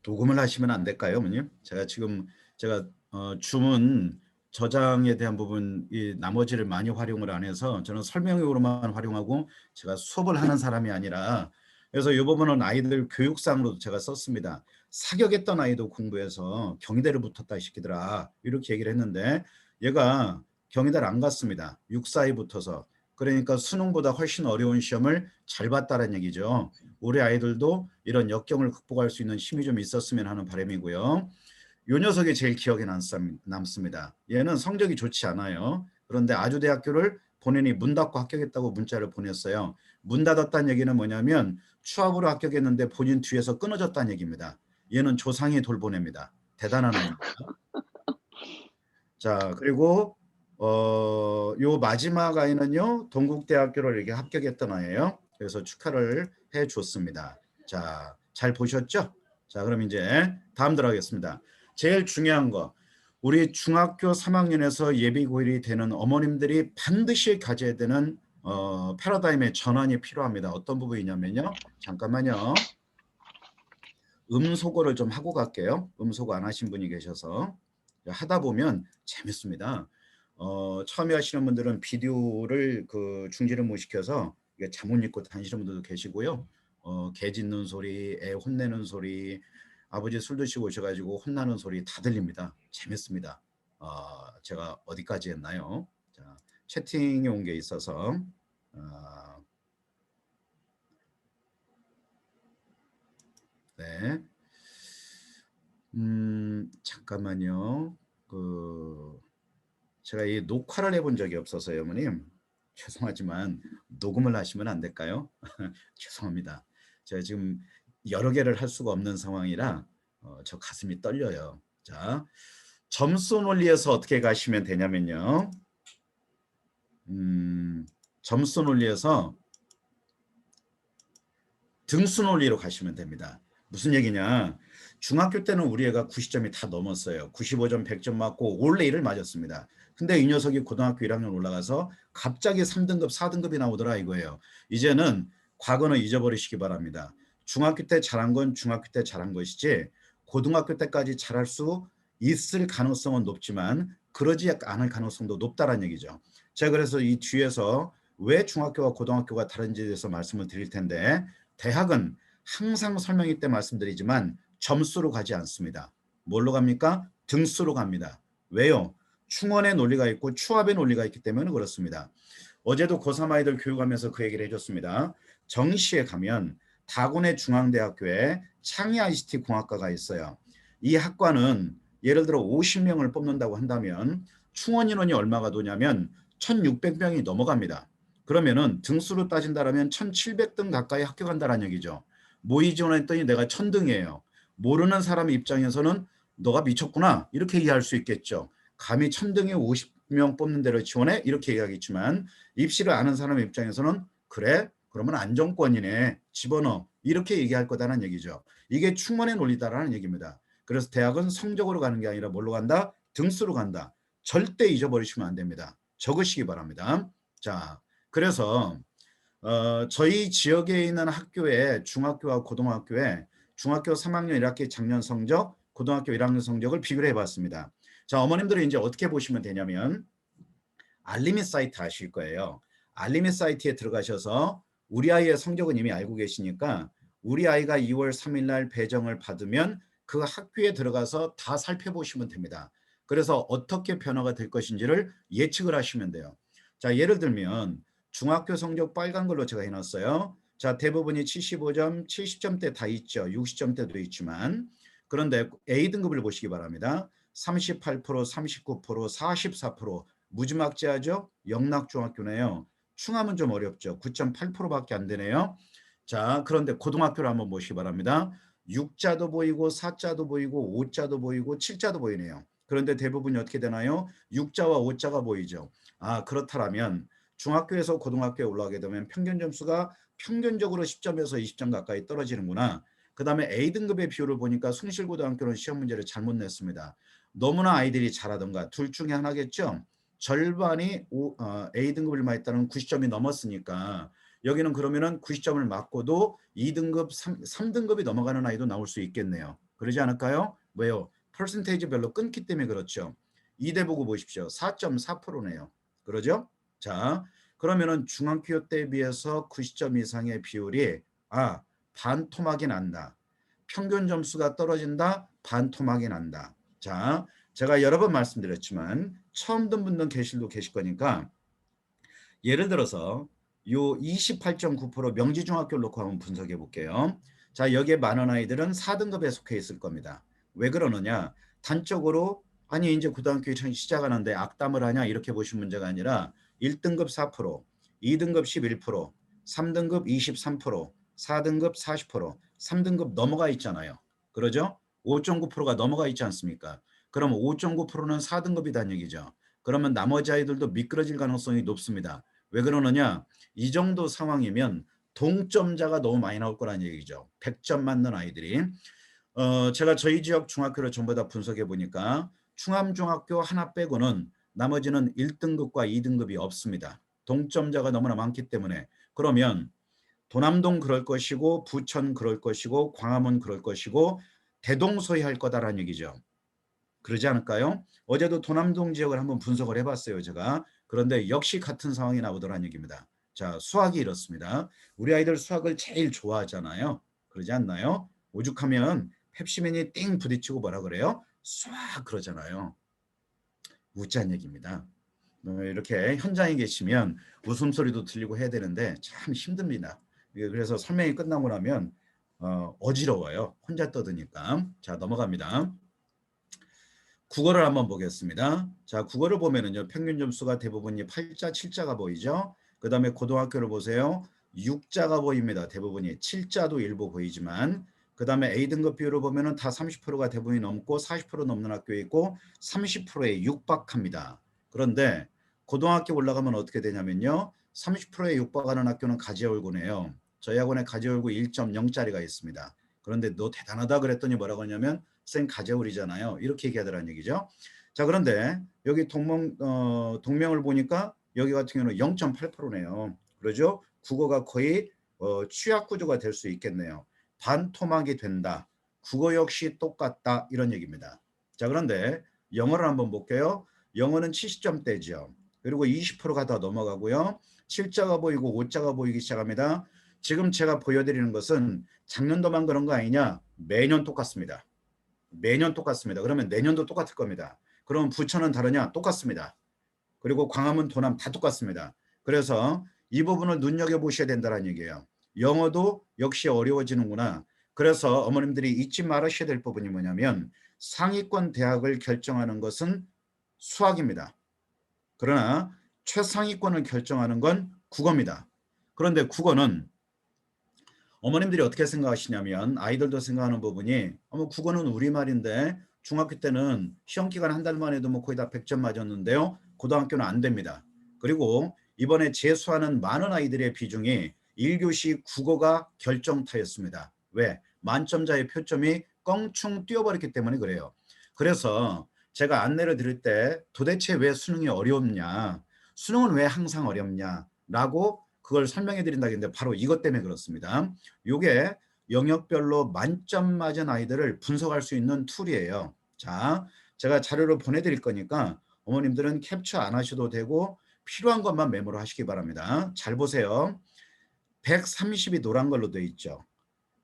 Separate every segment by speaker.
Speaker 1: 녹음을 하시면 안 될까요, 어머님? 제가 주문 저장에 대한 부분 이 나머지를 많이 활용을 안 해서 저는 설명용으로만 활용하고 제가 수업을 하는 사람이 아니라 그래서 이 부분은 아이들 교육상으로도 제가 썼습니다. 사격했던 아이도 공부해서 경희대를 붙었다 시키더라 이렇게 얘기를 했는데 얘가 경희대를 안 갔습니다. 육사에 붙어서. 그러니까 수능보다 훨씬 어려운 시험을 잘 봤다는 얘기죠. 우리 아이들도 이런 역경을 극복할 수 있는 힘이 좀 있었으면 하는 바람이고요. 요 녀석이 제일 기억에 남습니다. 얘는 성적이 좋지 않아요. 그런데 아주대학교를 본인이 문 닫고 합격했다고 문자를 보냈어요. 문 닫았다는 얘기는 뭐냐면 추합으로 합격했는데 본인 뒤에서 끊어졌다는 얘기입니다. 얘는 조상이 돌보냅니다. 대단한 아이입니다. 자, 그리고 요 마지막 아이는요. 동국대학교를 이렇게 합격했던 아이예요. 그래서 축하를 해 줬습니다. 자, 잘 보셨죠? 자, 그럼 이제 다음 들어가겠습니다. 제일 중요한 거. 우리 중학교 3학년에서 예비 고일이 되는 어머님들이 반드시 가져야 되는 패러다임의 전환이 필요합니다. 어떤 부분이냐면요. 잠깐만요. 음소거를 좀 하고 갈게요. 음소거 안 하신 분이 계셔서. 하다 보면 재밌습니다. 처음에 하시는 분들은 비디오를 중지를 못 시켜서 이게 잠옷 입고 다니시는 분들도 계시고요. 개 짖는 소리, 애 혼내는 소리, 아버지 술 드시고 오셔가지고 혼나는 소리 다 들립니다. 재밌습니다. 제가 어디까지 했나요? 자, 채팅이 온 게 있어서 어, 네. 잠깐만요. 제가 이 녹화를 해본 적이 없어서요, 어머님. 죄송하지만 녹음을 하시면 안 될까요? 죄송합니다. 제가 지금 여러 개를 할 수가 없는 상황이라 저 가슴이 떨려요. 자, 점수 논리에서 어떻게 가시면 되냐면요. 점수 논리에서 등수 논리로 가시면 됩니다. 무슨 얘기냐? 중학교 때는 우리 애가 90점이 다 넘었어요. 95점, 100점 맞고 올 A를 맞았습니다. 근데 이 녀석이 고등학교 1학년 올라가서 갑자기 3등급, 4등급이 나오더라 이거예요. 이제는 과거는 잊어버리시기 바랍니다. 중학교 때 잘한 건 중학교 때 잘한 것이지 고등학교 때까지 잘할 수 있을 가능성은 높지만 그러지 않을 가능성도 높다는 얘기죠. 제가 그래서 이 뒤에서 왜 중학교와 고등학교가 다른지에 대해서 말씀을 드릴 텐데 대학은 항상 설명회 때 말씀드리지만 점수로 가지 않습니다. 뭘로 갑니까? 등수로 갑니다. 왜요? 충원의 논리가 있고 추합의 논리가 있기 때문에 그렇습니다. 어제도 고3 아이들 교육하면서 그 얘기를 해줬습니다. 정시에 가면 다군의 중앙대학교에 창의 ICT 공학과가 있어요. 이 학과는 예를 들어 50명을 뽑는다고 한다면 충원 인원이 얼마가 되냐면 1600명이 넘어갑니다. 그러면은 등수로 따진다면 1700등 가까이 합격한다는 얘기죠. 모의 지원했더니 내가 1000등이에요. 모르는 사람 입장에서는 너가 미쳤구나 이렇게 이해할 수 있겠죠. 감히 1000등에 50명 뽑는 대로 지원해 이렇게 이야기했지만 입시를 아는 사람 입장에서는 그래? 그러면 안정권이네. 집어넣어. 이렇게 얘기할 거다라는 얘기죠. 이게 충원의 논리다라는 얘기입니다. 그래서 대학은 성적으로 가는 게 아니라 뭘로 간다? 등수로 간다. 절대 잊어버리시면 안 됩니다. 적으시기 바랍니다. 자, 그래서 저희 지역에 있는 학교에 중학교와 고등학교에 중학교 3학년 1학기 작년 성적, 고등학교 1학년 성적을 비교를 해봤습니다. 자, 어머님들은 이제 어떻게 보시면 되냐면 알림이 사이트 아실 거예요. 알림이 사이트에 들어가셔서 우리 아이의 성적은 이미 알고 계시니까 우리 아이가 2월 3일 날 배정을 받으면 그 학교에 들어가서 다 살펴보시면 됩니다. 그래서 어떻게 변화가 될 것인지를 예측을 하시면 돼요. 자, 예를 들면 중학교 성적 빨간 걸로 제가 해놨어요. 자, 대부분이 75점, 70점대 다 있죠. 60점대도 있지만 그런데 A등급을 보시기 바랍니다. 38%, 39%, 44%, 무지막지하죠? 영락중학교네요. 충암은 좀 어렵죠. 9.8%밖에 안 되네요. 자, 그런데 고등학교를 한번 보시기 바랍니다. 6자도 보이고 4자도 보이고 5자도 보이고 7자도 보이네요. 그런데 대부분이 어떻게 되나요? 6자와 5자가 보이죠. 아, 그렇다면 중학교에서 고등학교에 올라가게 되면 평균 점수가 평균적으로 10점에서 20점 가까이 떨어지는구나. 그 다음에 A등급의 비율을 보니까 숭실고등학교는 시험 문제를 잘못 냈습니다. 너무나 아이들이 잘하던가 둘 중에 하나겠죠. 절반이 A등급을 맞았다는 90점이 넘었으니까 여기는 그러면은 90점을 맞고도 2등급, 3등급이 넘어가는 아이도 나올 수 있겠네요. 그러지 않을까요? 왜요? 퍼센테이지별로 끊기 때문에 그렇죠. 이대 보고 보십시오. 4.4%네요. 그러죠? 자, 그러면은 중학교 때 비해서 90점 이상의 비율이 반토막이 난다. 평균 점수가 떨어진다. 반토막이 난다. 자, 제가 여러 번 말씀드렸지만 처음 듣는 분들 계실 거니까 예를 들어서 요 28.9% 명지중학교를 놓고 한번 분석해 볼게요. 자, 여기에 많은 아이들은 4등급에 속해 있을 겁니다. 왜 그러느냐? 단적으로 아니 이제 고등학교 시작하는데 악담을 하냐 이렇게 보신 문제가 아니라 1등급 4%, 2등급 11%, 3등급 23%, 4등급 40%, 3등급 넘어가 있잖아요. 그러죠? 5.9%가 넘어가 있지 않습니까? 그럼 5.9%는 4등급이라는 얘기죠. 그러면 나머지 아이들도 미끄러질 가능성이 높습니다. 왜 그러느냐? 이 정도 상황이면 동점자가 너무 많이 나올 거란 얘기죠. 100점 맞는 아이들이. 제가 저희 지역 중학교를 전부 다 분석해 보니까 충암중학교 하나 빼고는 나머지는 1등급과 2등급이 없습니다. 동점자가 너무나 많기 때문에. 그러면 도남동 그럴 것이고 부천 그럴 것이고 광화문 그럴 것이고 대동소이 할 거다라는 얘기죠. 그러지 않을까요? 어제도 도남동 지역을 한번 분석을 해봤어요, 제가. 그런데 역시 같은 상황이 나오더라는 얘기입니다. 자, 수학이 이렇습니다. 우리 아이들 수학을 제일 좋아하잖아요. 그러지 않나요? 오죽하면 펩시맨이 띵 부딪히고 뭐라 그래요? 수학 그러잖아요. 웃자는 얘기입니다. 이렇게 현장에 계시면 웃음소리도 들리고 해야 되는데 참 힘듭니다. 그래서 설명이 끝나고 나면 어지러워요. 혼자 떠드니까. 자, 넘어갑니다. 국어를 한번 보겠습니다. 자, 국어를 보면은요, 평균 점수가 대부분이 8자, 7자가 보이죠? 그 다음에 고등학교를 보세요. 6자가 보입니다. 대부분이. 7자도 일부 보이지만, 그 다음에 A등급 비율을 보면은 다 30%가 대부분이 넘고 40% 넘는 학교 있고 30%에 육박합니다. 그런데 고등학교 올라가면 어떻게 되냐면요. 30%에 육박하는 학교는 가지얼고네요. 저희 학원에 가지얼고 1.0짜리가 있습니다. 그런데 너 대단하다 그랬더니 뭐라고 하냐면 생 가재울이잖아요. 이렇게 얘기하더라는 얘기죠. 자, 그런데 여기 동명을 보니까 여기 같은 경우는 0.8%네요. 그러죠? 국어가 거의 취약 구조가 될 수 있겠네요. 반토막이 된다. 국어 역시 똑같다. 이런 얘기입니다. 자, 그런데 영어를 한번 볼게요. 영어는 70점대죠. 그리고 20%가 더 넘어가고요. 7자가 보이고 5자가 보이기 시작합니다. 지금 제가 보여드리는 것은 작년도만 그런 거 아니냐? 매년 똑같습니다. 매년 똑같습니다. 그러면 내년도 똑같을 겁니다. 그럼 부천은 다르냐? 똑같습니다. 그리고 광화문, 도남 다 똑같습니다. 그래서 이 부분을 눈여겨보셔야 된다는 얘기예요. 영어도 역시 어려워지는구나. 그래서 어머님들이 잊지 말으셔야 될 부분이 뭐냐면 상위권 대학을 결정하는 것은 수학입니다. 그러나 최상위권을 결정하는 건 국어입니다. 그런데 국어는 어머님들이 어떻게 생각하시냐면 아이들도 생각하는 부분이 국어는 우리말인데 중학교 때는 시험 기간 한 달만 해도 뭐 거의 다 100점 맞았는데요. 고등학교는 안 됩니다. 그리고 이번에 재수하는 많은 아이들의 비중이 1교시 국어가 결정타였습니다. 왜? 만점자의 표점이 껑충 뛰어버렸기 때문에 그래요. 그래서 제가 안내를 드릴 때 도대체 왜 수능이 어렵냐? 수능은 왜 항상 어렵냐? 라고 그걸 설명해 드린다는데 바로 이것 때문에 그렇습니다. 이게 영역별로 만점 맞은 아이들을 분석할 수 있는 툴이에요. 자, 제가 자료를 보내드릴 거니까 어머님들은 캡처 안 하셔도 되고 필요한 것만 메모를 하시기 바랍니다. 잘 보세요. 130이 노란 걸로 되어 있죠.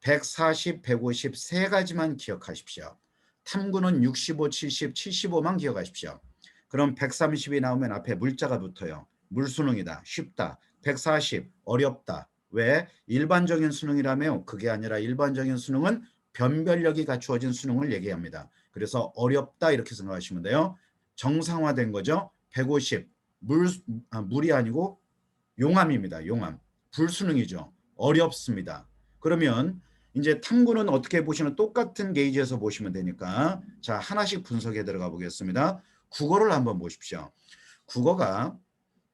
Speaker 1: 140, 150 세 가지만 기억하십시오. 탐구는 65, 70, 75만 기억하십시오. 그럼 130이 나오면 앞에 물자가 붙어요. 물수능이다. 쉽다. 140 어렵다. 왜? 일반적인 수능이라며 그게 아니라 일반적인 수능은 변별력이 갖추어진 수능을 얘기합니다. 그래서 어렵다 이렇게 생각하시면 돼요. 정상화된 거죠. 150 물이 아니고 용암입니다. 용암. 불수능이죠. 어렵습니다. 그러면 이제 탐구는 어떻게 보시면 똑같은 게이지에서 보시면 되니까 자 하나씩 분석해 들어가 보겠습니다. 국어를 한번 보십시오. 국어가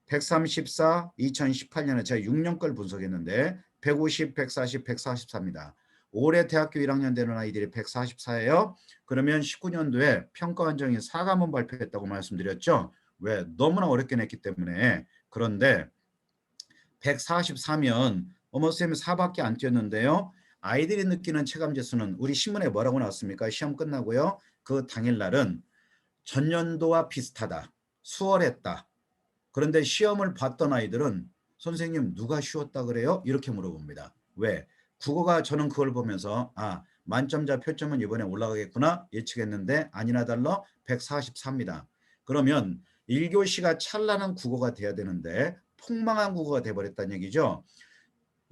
Speaker 1: 134, 2018년에 제가 6년 걸 분석했는데 150, 140, 144입니다. 올해 대학교 1학년 되는 아이들이 144예요. 그러면 19년도에 평가 원정이 4과목 발표했다고 말씀드렸죠. 왜? 너무나 어렵게 냈기 때문에. 그런데 144면 어머 쌤이 4밖에 안 뛰었는데요. 아이들이 느끼는 체감지수는 우리 신문에 뭐라고 나왔습니까? 시험 끝나고요. 그 당일날은 전년도와 비슷하다. 수월했다. 그런데 시험을 봤던 아이들은 선생님 누가 쉬웠다 그래요? 이렇게 물어봅니다. 왜? 국어가 저는 그걸 보면서 만점자 표점은 이번에 올라가겠구나 예측했는데 아니나 달라 144입니다. 그러면 1교시가 찬란한 국어가 돼야 되는데 폭망한 국어가 돼버렸다는 얘기죠.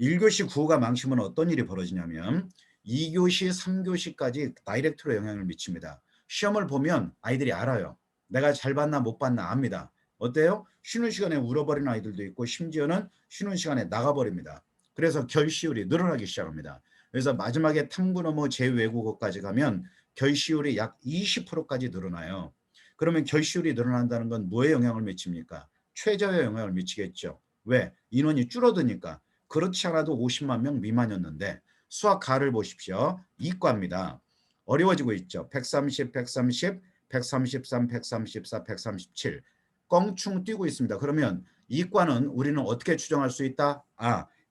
Speaker 1: 1교시 국어가 망치면 어떤 일이 벌어지냐면 2교시, 3교시까지 다이렉트로 영향을 미칩니다. 시험을 보면 아이들이 알아요. 내가 잘 봤나 못 봤나 압니다. 어때요? 쉬는 시간에 울어버리는 아이들도 있고 심지어는 쉬는 시간에 나가버립니다. 그래서 결시율이 늘어나기 시작합니다. 그래서 마지막에 탐구 넘어 제외국어까지 가면 결시율이 약 20%까지 늘어나요. 그러면 결시율이 늘어난다는 건 뭐에 영향을 미칩니까? 최저에 영향을 미치겠죠. 왜? 인원이 줄어드니까. 그렇지 않아도 50만 명 미만이었는데 수학 가를 보십시오. 이과입니다. 어려워지고 있죠. 130, 130, 133, 134, 137 껑충 뛰고 있습니다. 그러면 이과는 우리는 어떻게 추정할 수 있다?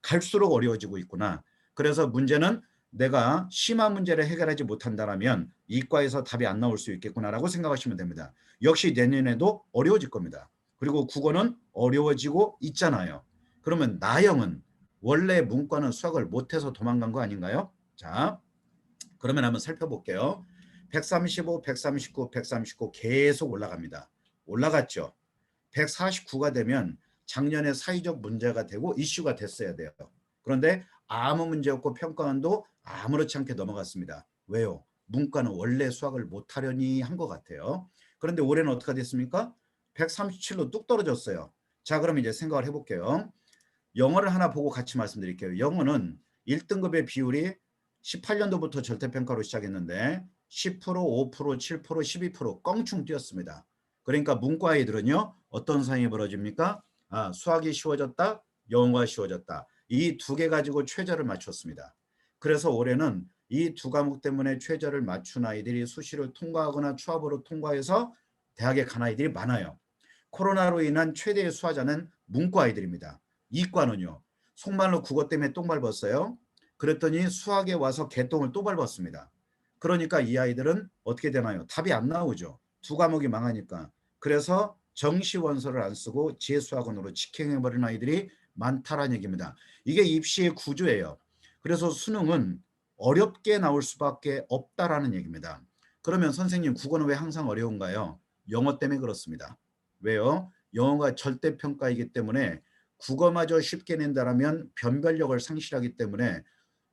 Speaker 1: 갈수록 어려워지고 있구나. 그래서 문제는 내가 심한 문제를 해결하지 못한다면 이과에서 답이 안 나올 수 있겠구나라고 생각하시면 됩니다. 역시 내년에도 어려워질 겁니다. 그리고 국어는 어려워지고 있잖아요. 그러면 나영은 원래 문과는 수학을 못해서 도망간 거 아닌가요? 자, 그러면 한번 살펴볼게요. 135, 139, 139 계속 올라갑니다. 올라갔죠. 149가 되면 작년에 사회적 문제가 되고 이슈가 됐어야 돼요. 그런데 아무 문제 없고 평가원도 아무렇지 않게 넘어갔습니다. 왜요? 문과는 원래 수학을 못하려니 한 것 같아요. 그런데 올해는 어떻게 됐습니까? 137로 뚝 떨어졌어요. 자, 그럼 이제 생각을 해볼게요. 영어를 하나 보고 같이 말씀드릴게요. 영어는 1등급의 비율이 18년도부터 절대평가로 시작했는데 10%, 5%, 7%, 12% 껑충 뛰었습니다. 그러니까 문과 아이들은요. 어떤 상황이 벌어집니까? 수학이 쉬워졌다. 영어가 쉬워졌다. 이 두 개 가지고 최저를 맞췄습니다. 그래서 올해는 이 두 과목 때문에 최저를 맞춘 아이들이 수시를 통과하거나 추합으로 통과해서 대학에 간 아이들이 많아요. 코로나로 인한 최대의 수화자는 문과 아이들입니다. 이과는요. 속말로 국어 때문에 똥 밟았어요. 그랬더니 수학에 와서 개똥을 또 밟았습니다. 그러니까 이 아이들은 어떻게 되나요? 답이 안 나오죠. 두 과목이 망하니까. 그래서 정시 원서를 안 쓰고 재수학원으로 직행해버린 아이들이 많다라는 얘기입니다. 이게 입시의 구조예요. 그래서 수능은 어렵게 나올 수밖에 없다라는 얘기입니다. 그러면 선생님 국어는 왜 항상 어려운가요? 영어 때문에 그렇습니다. 왜요? 영어가 절대평가이기 때문에 국어마저 쉽게 낸다라면 변별력을 상실하기 때문에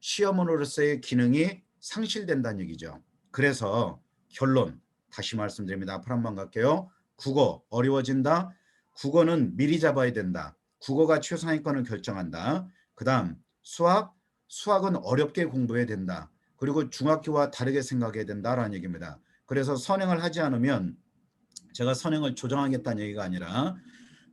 Speaker 1: 시험원으로서의 기능이 상실된다는 얘기죠. 그래서 결론 다시 말씀드립니다. 앞으로 한번 갈게요. 국어 어려워진다. 국어는 미리 잡아야 된다. 국어가 최상위권을 결정한다. 그 다음 수학은 어렵게 공부해야 된다. 그리고 중학교와 다르게 생각해야 된다라는 얘기입니다. 그래서 선행을 하지 않으면 제가 선행을 조정하겠다는 얘기가 아니라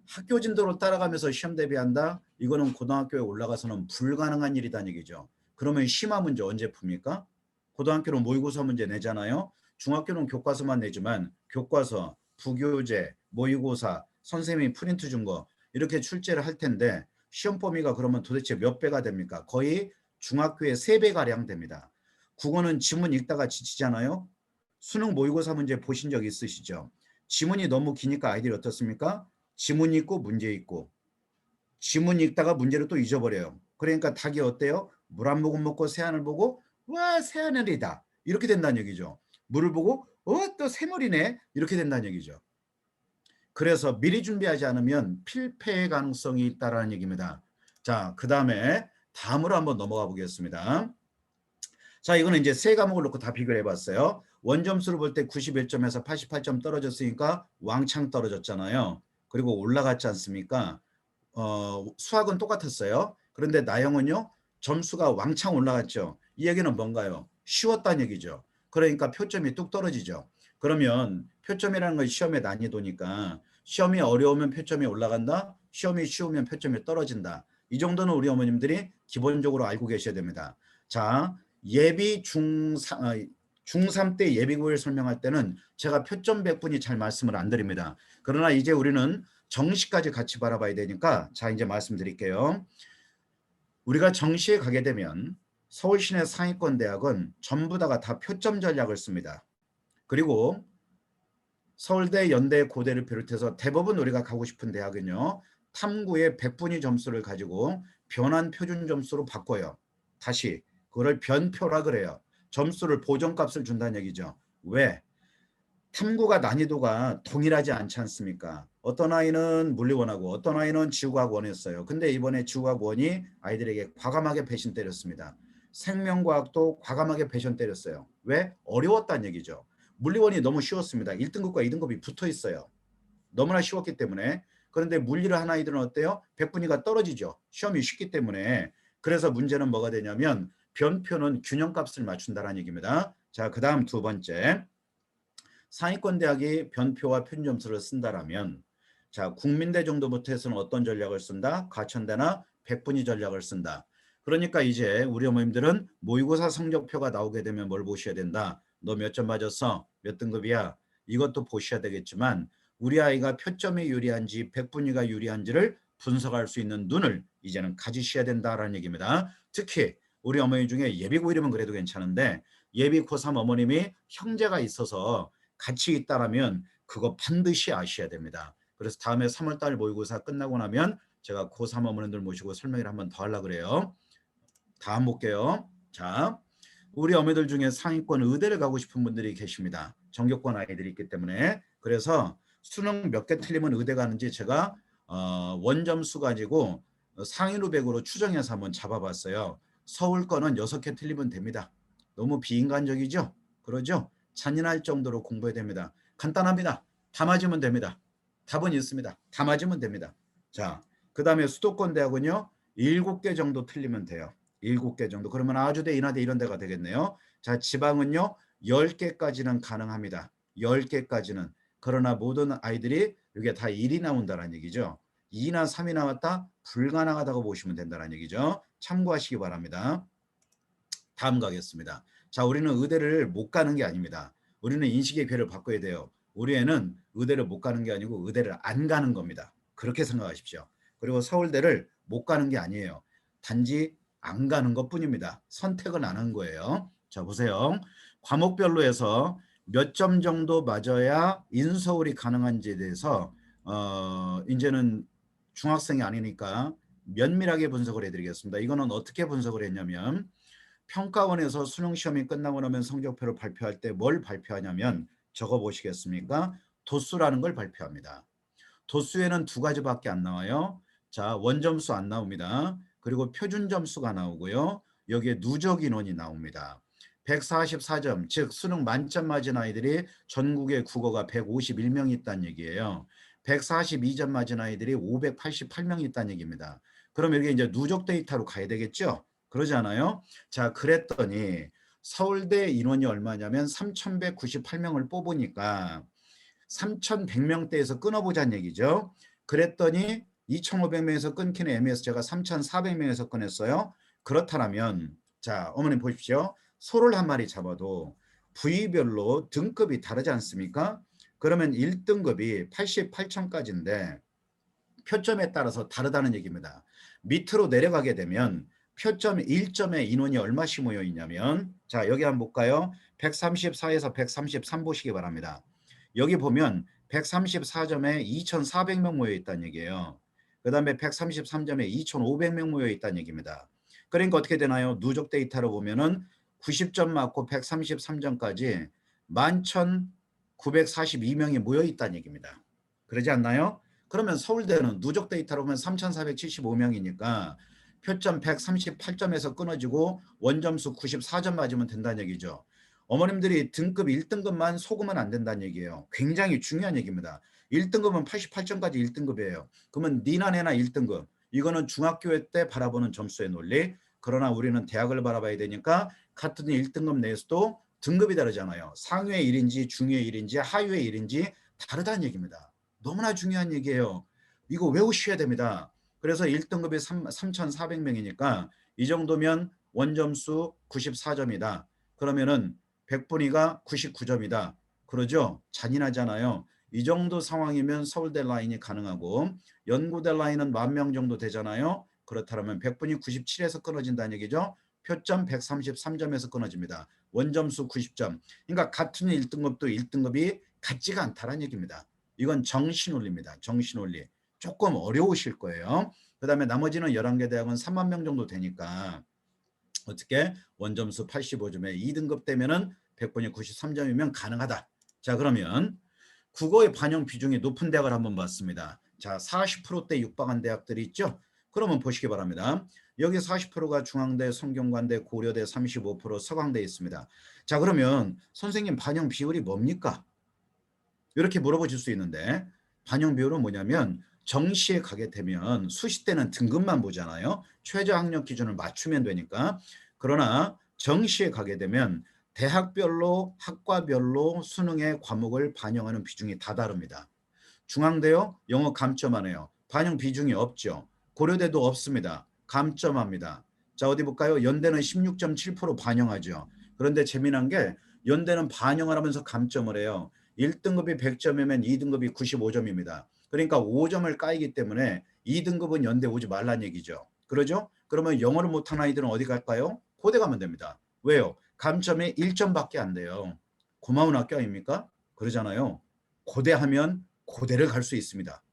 Speaker 1: 학교 진도로 따라가면서 시험 대비한다? 이거는 고등학교에 올라가서는 불가능한 일이다는 얘기죠. 그러면 심화 문제 언제 풉니까? 고등학교는 모의고사 문제 내잖아요. 중학교는 교과서만 내지만 교과서, 부교재, 모의고사, 선생님이 프린트 준 거 이렇게 출제를 할 텐데 시험 범위가 그러면 도대체 몇 배가 됩니까? 거의 중학교의 3배가량 됩니다. 국어는 지문 읽다가 지치잖아요. 수능 모의고사 문제 보신 적 있으시죠? 지문이 너무 기니까 아이들이 어떻습니까? 지문 읽고 문제 읽고 지문 읽다가 문제를 또 잊어버려요. 그러니까 닭이 어때요? 물 한 모금 먹고 새하늘 보고 와 새하늘이다 이렇게 된다는 얘기죠. 물을 보고 또 새물이네 이렇게 된다는 얘기죠. 그래서 미리 준비하지 않으면 필패의 가능성이 있다는 얘기입니다. 자, 그 다음에 다음으로 한번 넘어가 보겠습니다. 자, 이거는 이제 세 과목을 놓고 다 비교를 해봤어요. 원점수를 볼 때 91점에서 88점 떨어졌으니까 왕창 떨어졌잖아요. 그리고 올라갔지 않습니까? 수학은 똑같았어요. 그런데 나영은요, 점수가 왕창 올라갔죠. 이 얘기는 뭔가요? 쉬웠다는 얘기죠. 그러니까 표점이 뚝 떨어지죠. 그러면 표점이라는 건 시험의 난이도니까 시험이 어려우면 표점이 올라간다. 시험이 쉬우면 표점이 떨어진다. 이 정도는 우리 어머님들이 기본적으로 알고 계셔야 됩니다. 자, 예비 중3 때 예비고일 설명할 때는 제가 표점 백분이 잘 말씀을 안 드립니다. 그러나 이제 우리는 정시까지 같이 바라봐야 되니까 자 이제 말씀드릴게요. 우리가 정시에 가게 되면 서울 시내 상위권 대학은 전부 다가 다 표점 전략을 씁니다. 그리고 서울대, 연대, 고대를 비롯해서 대부분 우리가 가고 싶은 대학은요. 탐구의 100분위 점수를 가지고 변환 표준 점수로 바꿔요. 다시 그걸 변표라 그래요. 점수를 보정값을 준다는 얘기죠. 왜? 탐구가 난이도가 동일하지 않지 않습니까? 어떤 아이는 물리원하고 어떤 아이는 지구과학 원했어요. 근데 이번에 지구과학 원이 아이들에게 과감하게 배신 때렸습니다. 생명과학도 과감하게 배신 때렸어요. 왜? 어려웠다는 얘기죠. 물리원이 너무 쉬웠습니다. 1등급과 2등급이 붙어 있어요. 너무나 쉬웠기 때문에. 그런데 물리를 한 아이들은 어때요? 100분위가 떨어지죠. 시험이 쉽기 때문에. 그래서 문제는 뭐가 되냐면 변표는 균형값을 맞춘다는 얘기입니다. 자, 그 다음 두 번째. 상위권 대학이 변표와 표준 점수를 쓴다라면 자, 국민대 정도부터 해서는 어떤 전략을 쓴다? 과천대나 백분위 전략을 쓴다. 그러니까 이제 우리 어머님들은 모의고사 성적표가 나오게 되면 뭘 보셔야 된다. 너 몇 점 맞았어? 몇 등급이야? 이것도 보셔야 되겠지만 우리 아이가 표점이 유리한지 백분위가 유리한지를 분석할 수 있는 눈을 이제는 가지셔야 된다라는 얘기입니다. 특히 우리 어머니 중에 예비 고1이면 그래도 괜찮은데 예비 고3 어머님이 형제가 있어서 같이 있다라면 그거 반드시 아셔야 됩니다. 그래서 다음에 3월달 모의고사 끝나고 나면 제가 고3 어머님들 모시고 설명을 한번 더 하려고 그래요. 다음 볼게요. 자, 우리 어머니들 중에 상위권 의대를 가고 싶은 분들이 계십니다. 전교권 아이들이 있기 때문에. 그래서 수능 몇 개 틀리면 의대 가는지 제가 원점수 가지고 상위 루백으로 추정해서 한번 잡아봤어요. 서울 거는 6개 틀리면 됩니다. 너무 비인간적이죠? 그러죠? 잔인할 정도로 공부해야 됩니다. 간단합니다. 다 맞으면 됩니다. 답은 있습니다. 다 맞으면 됩니다. 자, 그 다음에 수도권 대학은요. 7개 정도 틀리면 돼요. 7개 정도. 그러면 아주대, 인하대 이런 데가 되겠네요. 자, 지방은요. 10개까지는 가능합니다. 10개까지는. 그러나 모든 아이들이 이게 다 1이 나온다는 얘기죠. 2나 3이 나왔다? 불가능하다고 보시면 된다는 얘기죠. 참고하시기 바랍니다. 다음 가겠습니다. 자, 우리는 의대를 못 가는 게 아닙니다. 우리는 인식의 괴를 바꿔야 돼요. 우리 애는 의대를 못 가는 게 아니고 의대를 안 가는 겁니다. 그렇게 생각하십시오. 그리고 서울대를 못 가는 게 아니에요. 단지 안 가는 것뿐입니다. 선택을 안 한 거예요. 자, 보세요. 과목별로 해서 몇 점 정도 맞아야 인서울이 가능한지에 대해서 이제는 중학생이 아니니까 면밀하게 분석을 해드리겠습니다. 이거는 어떻게 분석을 했냐면 평가원에서 수능 시험이 끝나고 나면 성적표를 발표할 때 뭘 발표하냐면 적어 보시겠습니까? 도수라는 걸 발표합니다. 도수에는 두 가지밖에 안 나와요. 자, 원점수 안 나옵니다. 그리고 표준 점수가 나오고요. 여기에 누적 인원이 나옵니다. 144점, 즉 수능 만점 맞은 아이들이 전국에 국어가 151명 있다는 얘기예요. 142점 맞은 아이들이 588명 있다는 얘기입니다. 그럼 여기 이제 누적 데이터로 가야 되겠죠? 그러지 않아요? 자, 그랬더니 서울대 인원이 얼마냐면 3,198명을 뽑으니까 3,100명대에서 끊어보자는 얘기죠. 그랬더니 2,500명에서 끊기는 애매해서 제가 3,400명에서 끊었어요. 그렇다면 자, 어머님 보십시오. 소를 한 마리 잡아도 부위별로 등급이 다르지 않습니까? 그러면 1등급이 88점까지인데 표점에 따라서 다르다는 얘기입니다. 밑으로 내려가게 되면 표점 1점에 인원이 얼마씩 모여 있냐면 자, 여기 한번 볼까요? 134에서 133 보시기 바랍니다. 여기 보면 134점에 2,400명 모여 있다는 얘기예요. 그 다음에 133점에 2,500명 모여 있다는 얘기입니다. 그러니까 어떻게 되나요? 누적 데이터로 보면은 90점 맞고 133점까지 11,942명이 모여 있다는 얘기입니다. 그러지 않나요? 그러면 서울대는 누적 데이터로 보면 3,475명이니까 표점 138점에서 끊어지고 원점수 94점 맞으면 된다는 얘기죠. 어머님들이 등급 1등급만 속으면 안 된다는 얘기예요. 굉장히 중요한 얘기입니다. 1등급은 88점까지 1등급이에요. 그러면 니나 내나 1등급. 이거는 중학교 때 바라보는 점수의 논리. 그러나 우리는 대학을 바라봐야 되니까 같은 1등급 내에서도 등급이 다르잖아요. 상위의 1인지 중위의 1인지 하위의 1인지 다르다는 얘기입니다. 너무나 중요한 얘기예요. 이거 외우셔야 됩니다. 그래서 1등급이 3,400명이니까 이 정도면 원점수 94점이다. 그러면은 100분위가 99점이다. 그러죠? 잔인하잖아요. 이 정도 상황이면 서울대 라인이 가능하고 연구대 라인은 10,000명 정도 되잖아요. 그렇다면 100분위 97에서 끊어진다는 얘기죠. 표점 133점에서 끊어집니다. 원점수 90점. 그러니까 같은 1등급도 1등급이 같지가 않다는 얘기입니다. 이건 정시논리입니다. 정시논리. 조금 어려우실 거예요. 그 다음에 나머지는 11개 대학은 3만 명 정도 되니까 어떻게 원점수 85점에 2등급 되면은 100분이 93점이면 가능하다. 자, 그러면 국어의 반영 비중이 높은 대학을 한번 봤습니다. 자, 40%대 육박한 대학들이 있죠. 그러면 보시기 바랍니다. 여기 40%가 중앙대, 성균관대, 고려대 35%, 서강대 있습니다. 자, 그러면 선생님 반영 비율이 뭡니까? 이렇게 물어보실 수 있는데 반영 비율은 뭐냐면 정시에 가게 되면 수시 때는 등급만 보잖아요. 최저 학력 기준을 맞추면 되니까. 그러나 정시에 가게 되면 대학별로 학과별로 수능의 과목을 반영하는 비중이 다 다릅니다. 중앙대요 영어 감점하네요. 반영 비중이 없죠. 고려대도 없습니다. 감점합니다. 자, 어디 볼까요? 연대는 16.7% 반영하죠. 그런데 재미난 게 연대는 반영을 하면서 감점을 해요. 1등급이 100점이면 2등급이 95점입니다. 그러니까 5점을 까이기 때문에 2등급은 연대 오지 말란 얘기죠. 그러죠? 그러면 영어를 못하는 아이들은 어디 갈까요? 고대 가면 됩니다. 왜요? 감점이 1점밖에 안 돼요. 고마운 학교 아닙니까? 그러잖아요. 고대하면 고대를 갈 수 있습니다.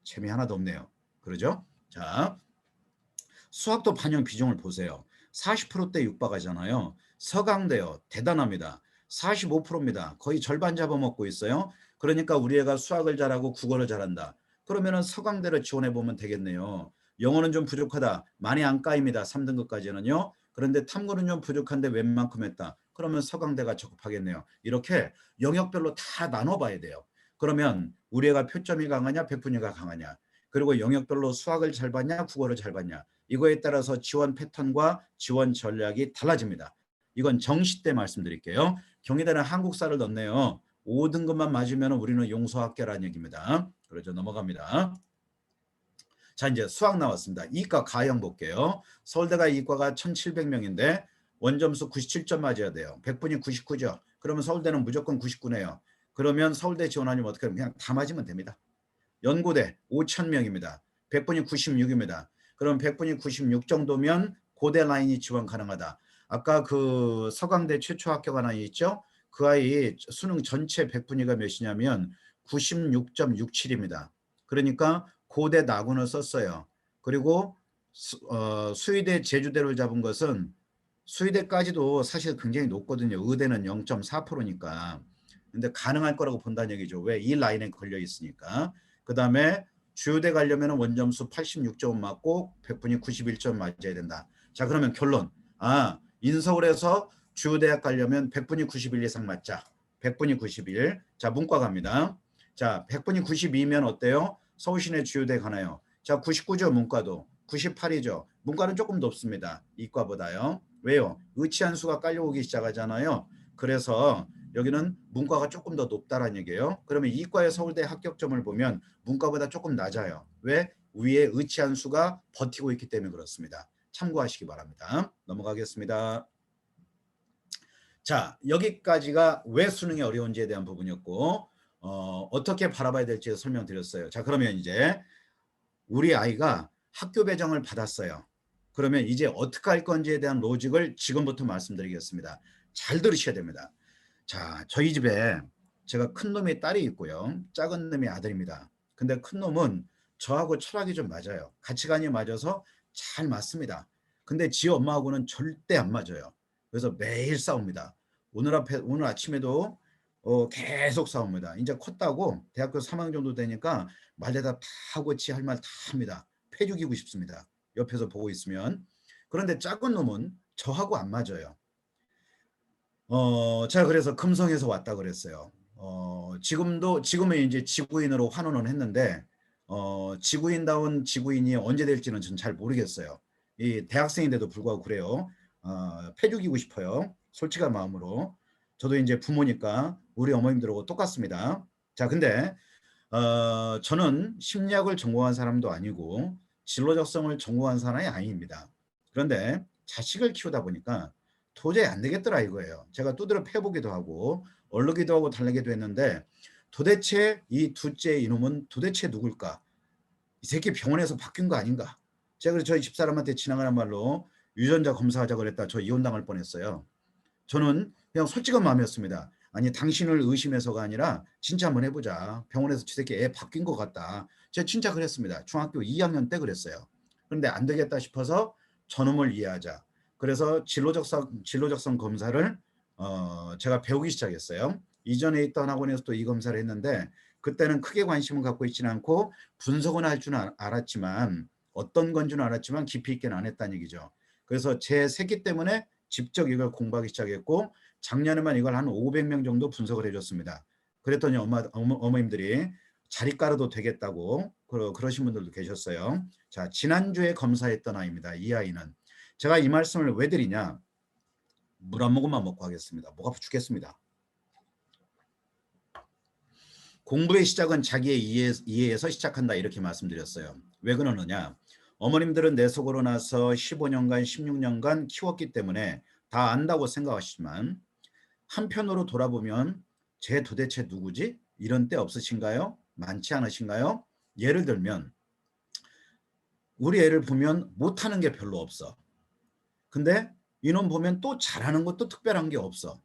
Speaker 1: 재미 하나도 없네요. 그러죠? 자, 수학도 반영 비중을 보세요. 40%대 육박하잖아요. 서강대요. 대단합니다. 45%입니다. 거의 절반 잡아먹고 있어요. 그러니까 우리 애가 수학을 잘하고 국어를 잘한다. 그러면은 서강대를 지원해 보면 되겠네요. 영어는 좀 부족하다. 많이 안 까입니다. 3등급까지는요. 그런데 탐구는 좀 부족한데 웬만큼 했다. 그러면 서강대가 적합하겠네요. 이렇게 영역별로 다 나눠봐야 돼요. 그러면 우리 애가 표점이 강하냐, 백분위가 강하냐. 그리고 영역별로 수학을 잘 봤냐, 국어를 잘 봤냐. 이거에 따라서 지원 패턴과 지원 전략이 달라집니다. 이건 정시 때 말씀드릴게요. 경희대는 한국사를 넣네요. 5등급만 맞으면 우리는 용서학교라는 얘기입니다. 그렇죠. 넘어갑니다. 자, 이제 수학 나왔습니다. 이과 가형 볼게요. 서울대가 이과가 1700명인데 원점수 97점 맞아야 돼요. 100분이 99죠. 그러면 서울대는 무조건 99네요. 그러면 서울대 지원하려면 어떻게 하면 그냥 다 맞으면 됩니다. 연고대 5,000명입니다. 100분이 96입니다. 그럼 100분이 96 정도면 고대 라인이 지원 가능하다. 아까 그 서강대 최초 합격 하나 있죠? 그 아이 수능 전체 100분위가 몇이냐면 96.67입니다. 그러니까 고대 나군을 썼어요. 그리고 수의대 제주대를 잡은 것은 수의대까지도 사실 굉장히 높거든요. 의대는 0.4%니까. 근데 가능할 거라고 본다는 얘기죠. 왜? 이 라인에 걸려 있으니까. 그 다음에 주요대 가려면 원점수 86점 맞고 100분이 91점 맞아야 된다. 자, 그러면 결론. 인서울에서 주요대학 가려면 100분이 91 이상 맞자. 100분이 91. 자, 문과 갑니다. 자, 100분이 92면 어때요? 서울시내 주요대 가나요? 자, 99죠, 문과도. 98이죠. 문과는 조금 높습니다. 이과보다요. 왜요? 의치한 수가 깔려오기 시작하잖아요. 그래서 여기는 문과가 조금 더 높다라는 얘기예요. 그러면 이과의 서울대 합격점을 보면 문과보다 조금 낮아요. 왜? 위에 의치한 수가 버티고 있기 때문에 그렇습니다. 참고하시기 바랍니다. 넘어가겠습니다. 자, 여기까지가 왜 수능이 어려운지에 대한 부분이었고 어떻게 바라봐야 될지 설명드렸어요. 자, 그러면 이제 우리 아이가 학교 배정을 받았어요. 그러면 이제 어떻게 할 건지에 대한 로직을 지금부터 말씀드리겠습니다. 잘 들으셔야 됩니다. 자, 저희 집에 제가 큰 놈이 딸이 있고요. 작은 놈이 아들입니다. 근데 큰 놈은 저하고 철학이 좀 맞아요. 가치관이 맞아서 잘 맞습니다. 근데 지 엄마하고는 절대 안 맞아요. 그래서 매일 싸웁니다. 오늘 아침에도 계속 싸웁니다. 이제 컸다고 대학교 3학년 정도 되니까 말대답 다 하고 지 할 말 다 합니다. 패죽이고 싶습니다. 옆에서 보고 있으면. 그런데 작은 놈은 저하고 안 맞아요. 제가 그래서 금성에서 왔다 그랬어요. 지금은 이제 지구인으로 환원을 했는데, 지구인다운 지구인이 언제 될지는 저는 잘 모르겠어요. 이 대학생인데도 불구하고 그래요. 패죽이고 싶어요. 솔직한 마음으로. 저도 이제 부모니까 우리 어머님들하고 똑같습니다. 자, 근데, 저는 심리학을 전공한 사람도 아니고, 진로적성을 전공한 사람이 아닙니다. 그런데 자식을 키우다 보니까 도저히 안 되겠더라 이거예요. 제가 두드려 패보기도 하고 얼르기도 하고 달래기도 했는데 도대체 이 둘째 이놈은 도대체 누굴까? 이 새끼 병원에서 바뀐 거 아닌가? 제가 그래서 저희 집사람한테 지나가는 말로 유전자 검사하자 그랬다 저 이혼당할 뻔했어요. 저는 그냥 솔직한 마음이었습니다. 아니 당신을 의심해서가 아니라 진짜 한번 해보자. 병원에서 저 새끼 애 바뀐 것 같다. 제가 진짜 그랬습니다. 중학교 2학년 때 그랬어요. 그런데 안 되겠다 싶어서 저놈을 이해하자. 그래서 진로적성 검사를 제가 배우기 시작했어요. 이전에 있던 학원에서 또 이 검사를 했는데 그때는 크게 관심을 갖고 있지는 않고 분석은 할 줄은 알았지만 어떤 건 줄은 알았지만 깊이 있게는 안 했다는 얘기죠. 그래서 제 새끼 때문에 직접 이걸 공부하기 시작했고 작년에만 이걸 한 500명 정도 분석을 해줬습니다. 그랬더니 어머님들이 자리가로도 되겠다고 그러신 분들도 계셨어요. 자, 지난주에 검사했던 아이입니다. 이 아이는 제가 이 말씀을 왜 드리냐, 물 한 모금만 먹고 하겠습니다. 목 아파 죽겠습니다. 공부의 시작은 자기의 이해에서 시작한다 이렇게 말씀드렸어요. 왜 그러느냐, 어머님들은 내 속으로 나서 15년간 16년간 키웠기 때문에 다 안다고 생각하시지만 한편으로 돌아보면 쟤 도대체 누구지? 이런 때 없으신가요? 많지 않으신가요? 예를 들면 우리 애를 보면 못하는 게 별로 없어. 근데 이놈 보면 또 잘하는 것도 특별한 게 없어.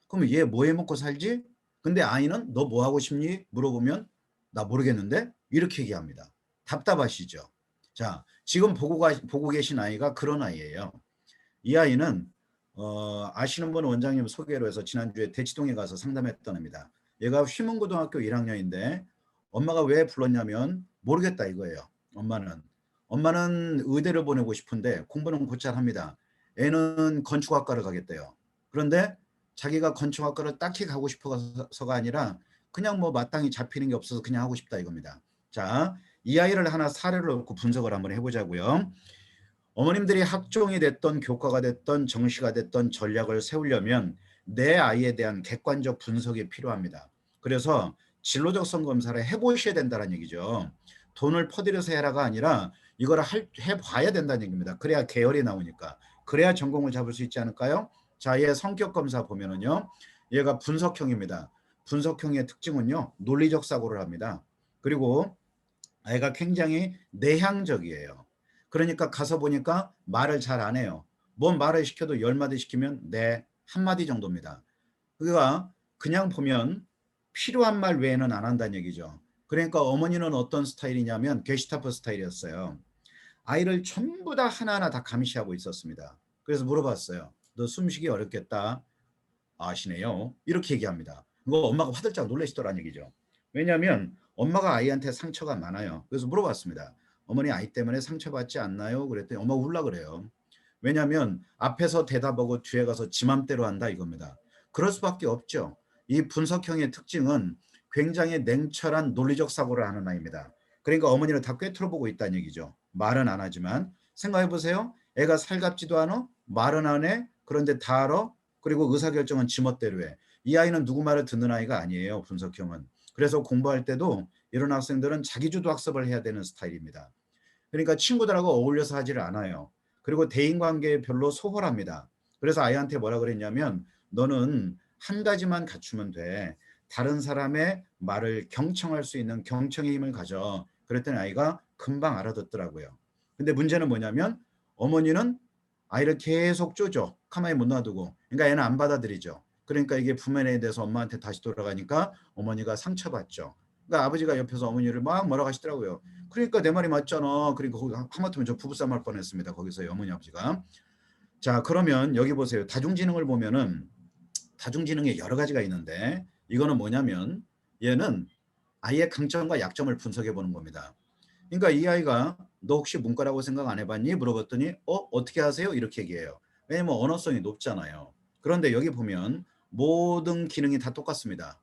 Speaker 1: 그럼 얘 뭐 해 먹고 살지? 근데 아이는 너 뭐 하고 싶니? 물어보면 나 모르겠는데? 이렇게 얘기합니다. 답답하시죠? 자, 지금 보고 계신 아이가 그런 아이예요. 이 아이는 아시는 분 원장님 소개로 해서 지난주에 대치동에 가서 상담했던 애입니다. 얘가 휘문고등학교 1학년인데 엄마가 왜 불렀냐면 모르겠다 이거예요. 엄마는 의대를 보내고 싶은데 공부는 곧잘 합니다. 애는 건축학과를 가겠대요. 그런데 자기가 건축학과를 딱히 가고 싶어서가 아니라 그냥 뭐 마땅히 잡히는 게 없어서 그냥 하고 싶다 이겁니다. 자, 이 아이를 하나 사례를 놓고 분석을 한번 해보자고요. 어머님들이 학종이 됐던 교과가 됐던 정시가 됐던 전략을 세우려면 내 아이에 대한 객관적 분석이 필요합니다. 그래서 진로적성 검사를 해보셔야 된다는 얘기죠. 돈을 퍼들여서 해라가 아니라 이걸 해봐야 된다는 얘기입니다. 그래야 계열이 나오니까. 그래야 전공을 잡을 수 있지 않을까요? 자, 얘 성격 검사 보면은요. 얘가 분석형입니다. 분석형의 특징은요. 논리적 사고를 합니다. 그리고 아이가 굉장히 내향적이에요. 그러니까 가서 보니까 말을 잘 안 해요. 뭔 말을 시켜도 10마디 시키면 네, 한마디 정도입니다. 그가 그냥 보면 필요한 말 외에는 안 한다는 얘기죠. 그러니까 어머니는 어떤 스타일이냐면 게시타프 스타일이었어요. 아이를 전부 다 하나하나 다 감시하고 있었습니다. 그래서 물어봤어요. 너 숨쉬기 어렵겠다. 아시네요. 이렇게 얘기합니다. 그거 엄마가 화들짝 놀라시더라는 얘기죠. 왜냐하면 엄마가 아이한테 상처가 많아요. 그래서 물어봤습니다. 어머니 아이 때문에 상처받지 않나요? 그랬더니 엄마 울라 그래요. 왜냐하면 앞에서 대답하고 뒤에 가서 지 맘대로 한다 이겁니다. 그럴 수밖에 없죠. 이 분석형의 특징은 굉장히 냉철한 논리적 사고를 하는 아이입니다. 그러니까 어머니를 다 꿰뚫어보고 있다는 얘기죠. 말은 안 하지만 생각해 보세요. 애가 살갑지도 않아? 말은 안 해? 그런데 다 알아? 그리고 의사결정은 지멋대로 해. 이 아이는 누구 말을 듣는 아이가 아니에요. 분석형은. 그래서 공부할 때도 이런 학생들은 자기주도 학습을 해야 되는 스타일입니다. 그러니까 친구들하고 어울려서 하지를 않아요. 그리고 대인관계에 별로 소홀합니다. 그래서 아이한테 뭐라 그랬냐면 너는 한 가지만 갖추면 돼. 다른 사람의 말을 경청할 수 있는 경청의 힘을 가져. 그랬더니 아이가 금방 알아듣더라고요. 근데 문제는 뭐냐면 어머니는 아이를 계속 쪼죠. 가만히 못 놔두고. 그러니까 애는 안 받아들이죠. 그러니까 이게 부모에 대해서 엄마한테 다시 돌아가니까 어머니가 상처받죠. 그러니까 아버지가 옆에서 어머니를 막 뭐라고 하시더라고요. 그러니까 내 말이 맞잖아. 그러니까 거기 하마터면 저 부부싸움 할 뻔했습니다. 거기서 어머니 아버지가. 자, 그러면 여기 보세요. 다중지능을 보면은 다중지능에 여러 가지가 있는데 이거는 뭐냐면 얘는 아이의 강점과 약점을 분석해 보는 겁니다. 그러니까 이 아이가 너 혹시 문과라고 생각 안 해봤니? 물어봤더니 어떻게 하세요? 이렇게 얘기해요. 왜냐면 언어성이 높잖아요. 그런데 여기 보면 모든 기능이 다 똑같습니다.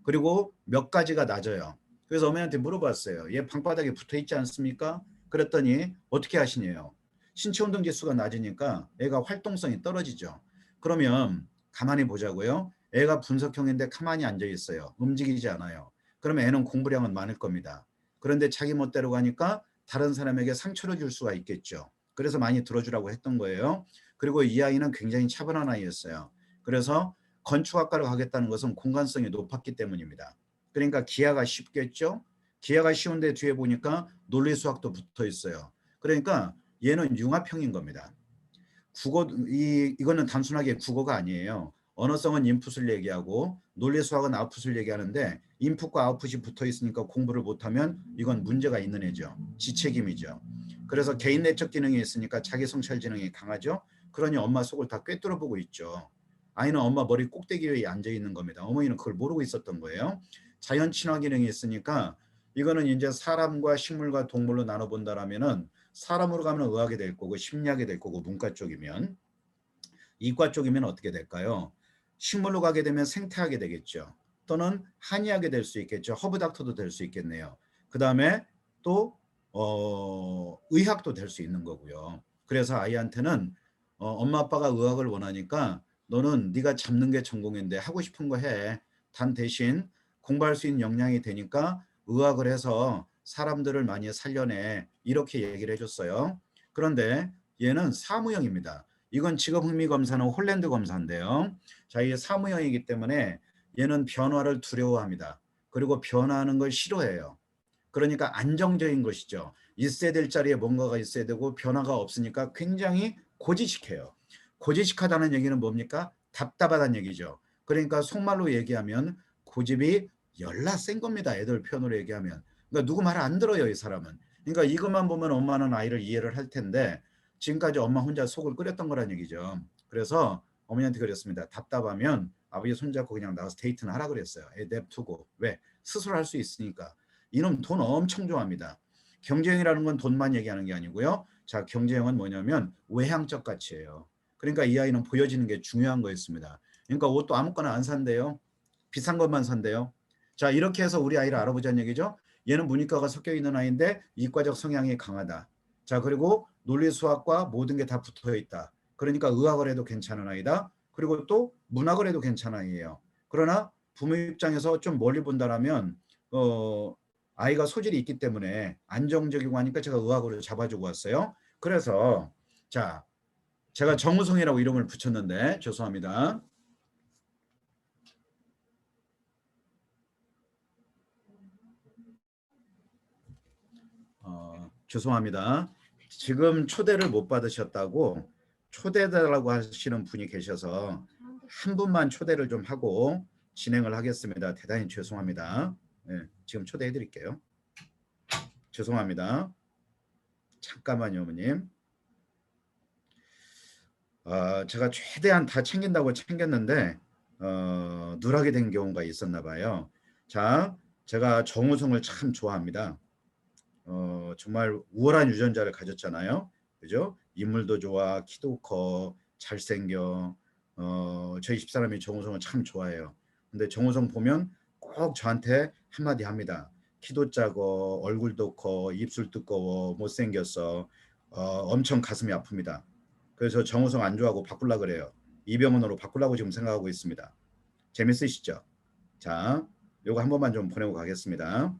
Speaker 1: 그리고 몇 가지가 낮아요. 그래서 어머니한테 물어봤어요. 얘 방바닥에 붙어 있지 않습니까? 그랬더니 어떻게 하시냐요. 신체 운동 지수가 낮으니까 애가 활동성이 떨어지죠. 그러면 가만히 보자고요. 애가 분석형인데 가만히 앉아 있어요. 움직이지 않아요. 그러면 애는 공부량은 많을 겁니다. 그런데 자기 멋대로 가니까 다른 사람에게 상처를 줄 수가 있겠죠. 그래서 많이 들어주라고 했던 거예요. 그리고 이 아이는 굉장히 차분한 아이였어요. 그래서 건축학과를 가겠다는 것은 공간성이 높았기 때문입니다. 그러니까 기하가 쉽겠죠. 기하가 쉬운데 뒤에 보니까 논리수학도 붙어 있어요. 그러니까 얘는 융합형인 겁니다. 이거는 단순하게 국어가 아니에요. 언어성은 인풋을 얘기하고 논리 수학은 아웃풋을 얘기하는데 인풋과 아웃풋이 붙어 있으니까 공부를 못하면 이건 문제가 있는 애죠. 지책임이죠. 그래서 개인 내적 기능이 있으니까 자기 성찰 지능이 강하죠. 그러니 엄마 속을 다 꿰뚫어 보고 있죠. 아이는 엄마 머리 꼭대기 위에 앉아 있는 겁니다. 어머니는 그걸 모르고 있었던 거예요. 자연 친화 기능이 있으니까 이거는 이제 사람과 식물과 동물로 나눠 본다라면은 사람으로 가면 의학이 될 거고 심리학이 될 거고 문과 쪽이면 이과 쪽이면 어떻게 될까요? 식물로 가게 되면 생태학이 되겠죠. 또는 한의학이 될 수 있겠죠. 허브닥터도 될 수 있겠네요. 그 다음에 또 의학도 될 수 있는 거고요. 그래서 아이한테는 엄마 아빠가 의학을 원하니까 너는 네가 잡는 게 전공인데 하고 싶은 거 해. 단 대신 공부할 수 있는 역량이 되니까 의학을 해서 사람들을 많이 살려내. 이렇게 얘기를 해줬어요. 그런데 얘는 사무형입니다. 이건 직업흥미검사는 홀랜드 검사인데요. 자, 이게 사무형이기 때문에 얘는 변화를 두려워합니다. 그리고 변화하는 걸 싫어해요. 그러니까 안정적인 것이죠. 있어야 될 자리에 뭔가가 있어야 되고 변화가 없으니까 굉장히 고지식해요. 고지식하다는 얘기는 뭡니까? 답답하다는 얘기죠. 그러니까 속말로 얘기하면 고집이 열나 센 겁니다. 애들 표현으로 얘기하면. 그러니까 누구 말 안 들어요, 이 사람은. 그러니까 이것만 보면 엄마는 아이를 이해를 할 텐데 지금까지 엄마 혼자 속을 끓였던 거란 얘기죠. 그래서 어머니한테 그랬습니다. 답답하면 아버지 손잡고 그냥 나가서 데이트는 하라 그랬어요. 애 냅두고. 왜? 스스로 할 수 있으니까. 이놈 돈 엄청 좋아합니다. 경제형이라는 건 돈만 얘기하는 게 아니고요. 자, 경제형은 뭐냐면 외향적 가치예요. 그러니까 이 아이는 보여지는 게 중요한 거였습니다. 그러니까 옷도 아무거나 안 산대요. 비싼 것만 산대요. 자, 이렇게 해서 우리 아이를 알아보자는 얘기죠. 얘는 문이과가 섞여 있는 아이인데 이과적 성향이 강하다. 자, 그리고 논리 수학과 모든 게 다 붙어 있다. 그러니까 의학을 해도 괜찮은 아이다. 그리고 또 문학을 해도 괜찮은 아이예요. 그러나 부모 입장에서 좀 멀리 본다라면 아이가 소질이 있기 때문에 안정적이고 하니까 제가 의학으로 잡아주고 왔어요. 그래서 자, 제가 정우성이라고 이름을 붙였는데 죄송합니다. 죄송합니다. 지금 초대를 못 받으셨다고 초대해달라고 하시는 분이 계셔서 한 분만 초대를 좀 하고 진행을 하겠습니다. 대단히 죄송합니다. 네, 지금 초대해 드릴게요. 죄송합니다. 잠깐만요, 어머님. 제가 최대한 다 챙긴다고 챙겼는데 누락이 된 경우가 있었나 봐요. 자, 제가 정우성을 참 좋아합니다. 정말 우월한 유전자를 가졌잖아요. 그죠? 인물도 좋아, 키도 커, 잘생겨. 저희 집사람이 정우성을 참 좋아해요. 근데 정우성 보면 꼭 저한테 한마디 합니다. 키도 작고, 얼굴도 커, 입술 두꺼워, 못생겼어. 엄청 가슴이 아픕니다. 그래서 정우성 안 좋아하고 바꾸려고 그래요. 이병헌으로 바꾸려고 지금 생각하고 있습니다. 재밌으시죠? 자, 요거 한 번만 좀 보내고 가겠습니다.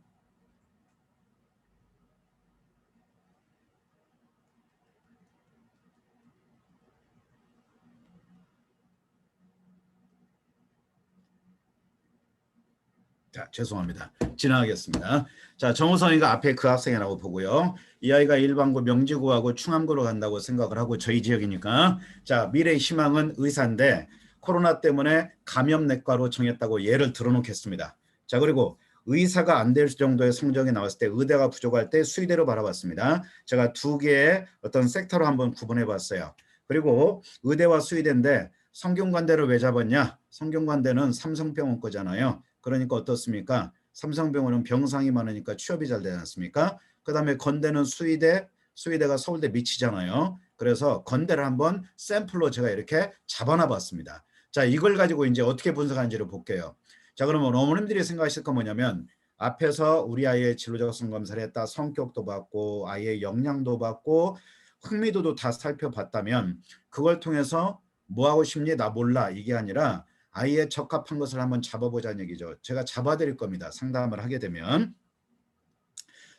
Speaker 1: 자, 죄송합니다. 지나가겠습니다. 자, 정우성이가 앞에 그 학생이라고 보고요. 이 아이가 일반고 명지고하고 충암고로 간다고 생각을 하고 저희 지역이니까 자, 미래의 희망은 의사인데 코로나 때문에 감염내과로 정했다고 예를 들어놓겠습니다. 자, 그리고 의사가 안 될 정도의 성적이 나왔을 때 의대가 부족할 때 수의대로 바라봤습니다. 제가 두 개의 어떤 섹터로 한번 구분해 봤어요. 그리고 의대와 수의대인데 성균관대를 왜 잡았냐? 성균관대는 삼성병원 거잖아요. 그러니까 어떻습니까? 삼성병원은 병상이 많으니까 취업이 잘 되지 않습니까? 그 다음에 건대는 수의대가 서울대 미치잖아요. 그래서 건대를 한번 샘플로 제가 이렇게 잡아놔 봤습니다. 자, 이걸 가지고 이제 어떻게 분석하는지를 볼게요. 자, 그러면 어머님들이 생각하실 건 뭐냐면 앞에서 우리 아이의 진로적 검사를 했다. 성격도 봤고 아이의 역량도 봤고 흥미도도 다 살펴봤다면 그걸 통해서 뭐 하고 싶니? 나 몰라. 이게 아니라 아이의 적합한 것을 한번 잡아보자는 얘기죠. 제가 잡아드릴 겁니다. 상담을 하게 되면.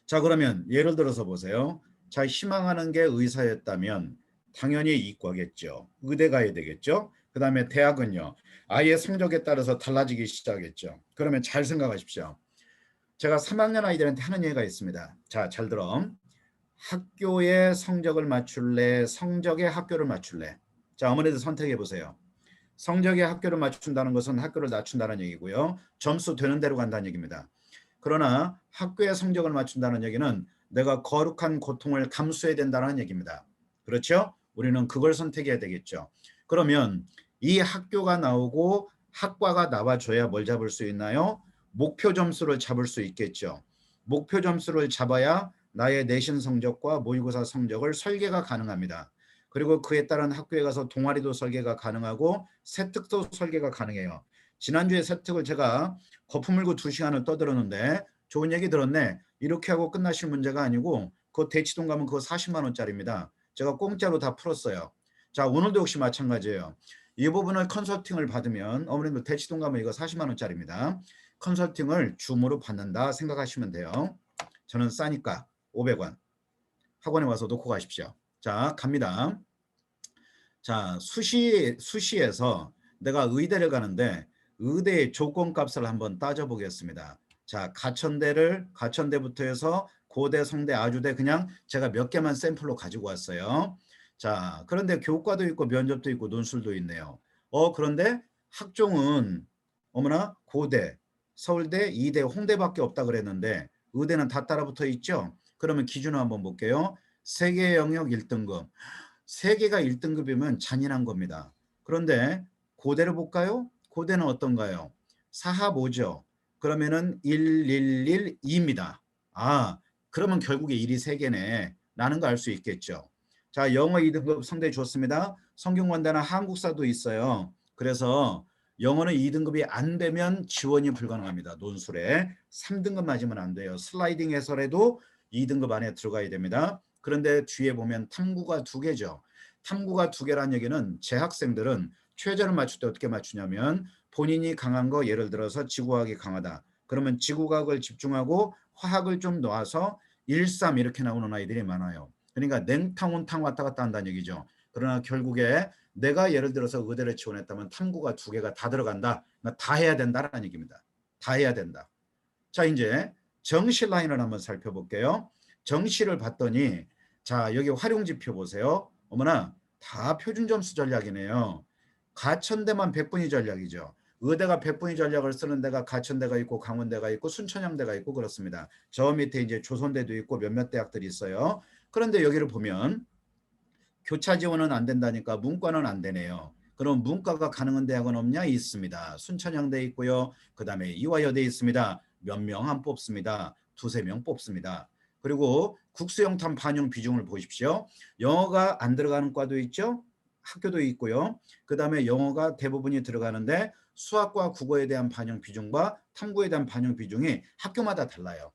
Speaker 1: 자, 그러면 예를 들어서 보세요. 자, 희망하는 게 의사였다면 당연히 이과겠죠. 의대 가야 되겠죠. 그 다음에 대학은요. 아이의 성적에 따라서 달라지기 시작했죠. 그러면 잘 생각하십시오. 제가 3학년 아이들한테 하는 얘기가 있습니다. 자, 잘 들어. 학교의 성적을 맞출래? 성적의 학교를 맞출래? 자, 어머니들 선택해 보세요. 성적에 학교를 맞춘다는 것은 학교를 낮춘다는 얘기고요. 점수 되는 대로 간다는 얘기입니다. 그러나 학교의 성적을 맞춘다는 얘기는 내가 거룩한 고통을 감수해야 된다는 얘기입니다. 그렇죠? 우리는 그걸 선택해야 되겠죠. 그러면 이 학교가 나오고 학과가 나와줘야 뭘 잡을 수 있나요? 목표 점수를 잡을 수 있겠죠. 목표 점수를 잡아야 나의 내신 성적과 모의고사 성적을 설계가 가능합니다. 그리고 그에 따른 학교에 가서 동아리도 설계가 가능하고 세특도 설계가 가능해요. 지난주에 세특을 제가 거품 물고 2시간을 떠들었는데 좋은 얘기 들었네. 이렇게 하고 끝나실 문제가 아니고 그 대치동 가면 그거 40만 원짜리입니다. 제가 공짜로 다 풀었어요. 자, 오늘도 역시 마찬가지예요. 이 부분을 컨설팅을 받으면 어머님들 대치동 가면 이거 40만 원짜리입니다. 컨설팅을 줌으로 받는다 생각하시면 돼요. 저는 싸니까 500원. 학원에 와서 놓고 가십시오. 자, 갑니다. 자, 수시에서 내가 의대를 가는데 의대의 조건값을 한번 따져보겠습니다. 자, 가천대부터 해서 고대, 성대, 아주대 그냥 제가 몇 개만 샘플로 가지고 왔어요. 자, 그런데 교과도 있고 면접도 있고 논술도 있네요. 그런데 학종은 어머나 고대, 서울대, 이대, 홍대밖에 없다 그랬는데 의대는 다 따라붙어 있죠. 그러면 기준을 한번 볼게요. 세계 영역 1등급. 세계가 1등급이면 잔인한 겁니다. 그런데 고대를 볼까요? 고대는 어떤가요? 사하모죠. 그러면은 1112입니다. 아, 그러면 결국에 1이 3개네. 라는 거 알 수 있겠죠. 자, 영어 2등급 성대 좋습니다. 성균관대나 한국사도 있어요. 그래서 영어는 2등급이 안 되면 지원이 불가능합니다. 논술에 3등급 맞으면 안 돼요. 슬라이딩 해설에도 2등급 안에 들어가야 됩니다. 그런데 뒤에 보면 탐구가 2개죠. 탐구가 2개란 얘기는 재학생들은 최저를 맞출 때 어떻게 맞추냐면 본인이 강한 거 예를 들어서 지구과학이 강하다. 그러면 지구과학을 집중하고 화학을 좀 놓아서 1, 3 이렇게 나오는 아이들이 많아요. 그러니까 냉탕 온탕 왔다 갔다 한다는 얘기죠. 그러나 결국에 내가 예를 들어서 의대를 지원했다면 탐구가 2개가 다 들어간다. 그러니까 다 해야 된다라는 얘기입니다. 다 해야 된다. 자, 이제 정시 라인을 한번 살펴볼게요. 정시를 봤더니 자, 여기 활용지표 보세요. 어머나 다 표준점수 전략이네요. 가천대만 100분위 전략이죠. 의대가 100분위 전략을 쓰는 데가 가천대가 있고 강원대가 있고 순천향대가 있고 그렇습니다. 저 밑에 이제 조선대도 있고 몇몇 대학들이 있어요. 그런데 여기를 보면 교차 지원은 안 된다니까 문과는 안 되네요. 그럼 문과가 가능한 대학은 없냐? 있습니다. 순천향대 있고요. 그 다음에 이화여대 있습니다. 몇 명 안 뽑습니다. 2~3명 뽑습니다. 그리고 국수영탐 반영 비중을 보십시오. 영어가 안 들어가는 과도 있죠. 학교도 있고요. 그 다음에 영어가 대부분이 들어가는데 수학과 국어에 대한 반영 비중과 탐구에 대한 반영 비중이 학교마다 달라요.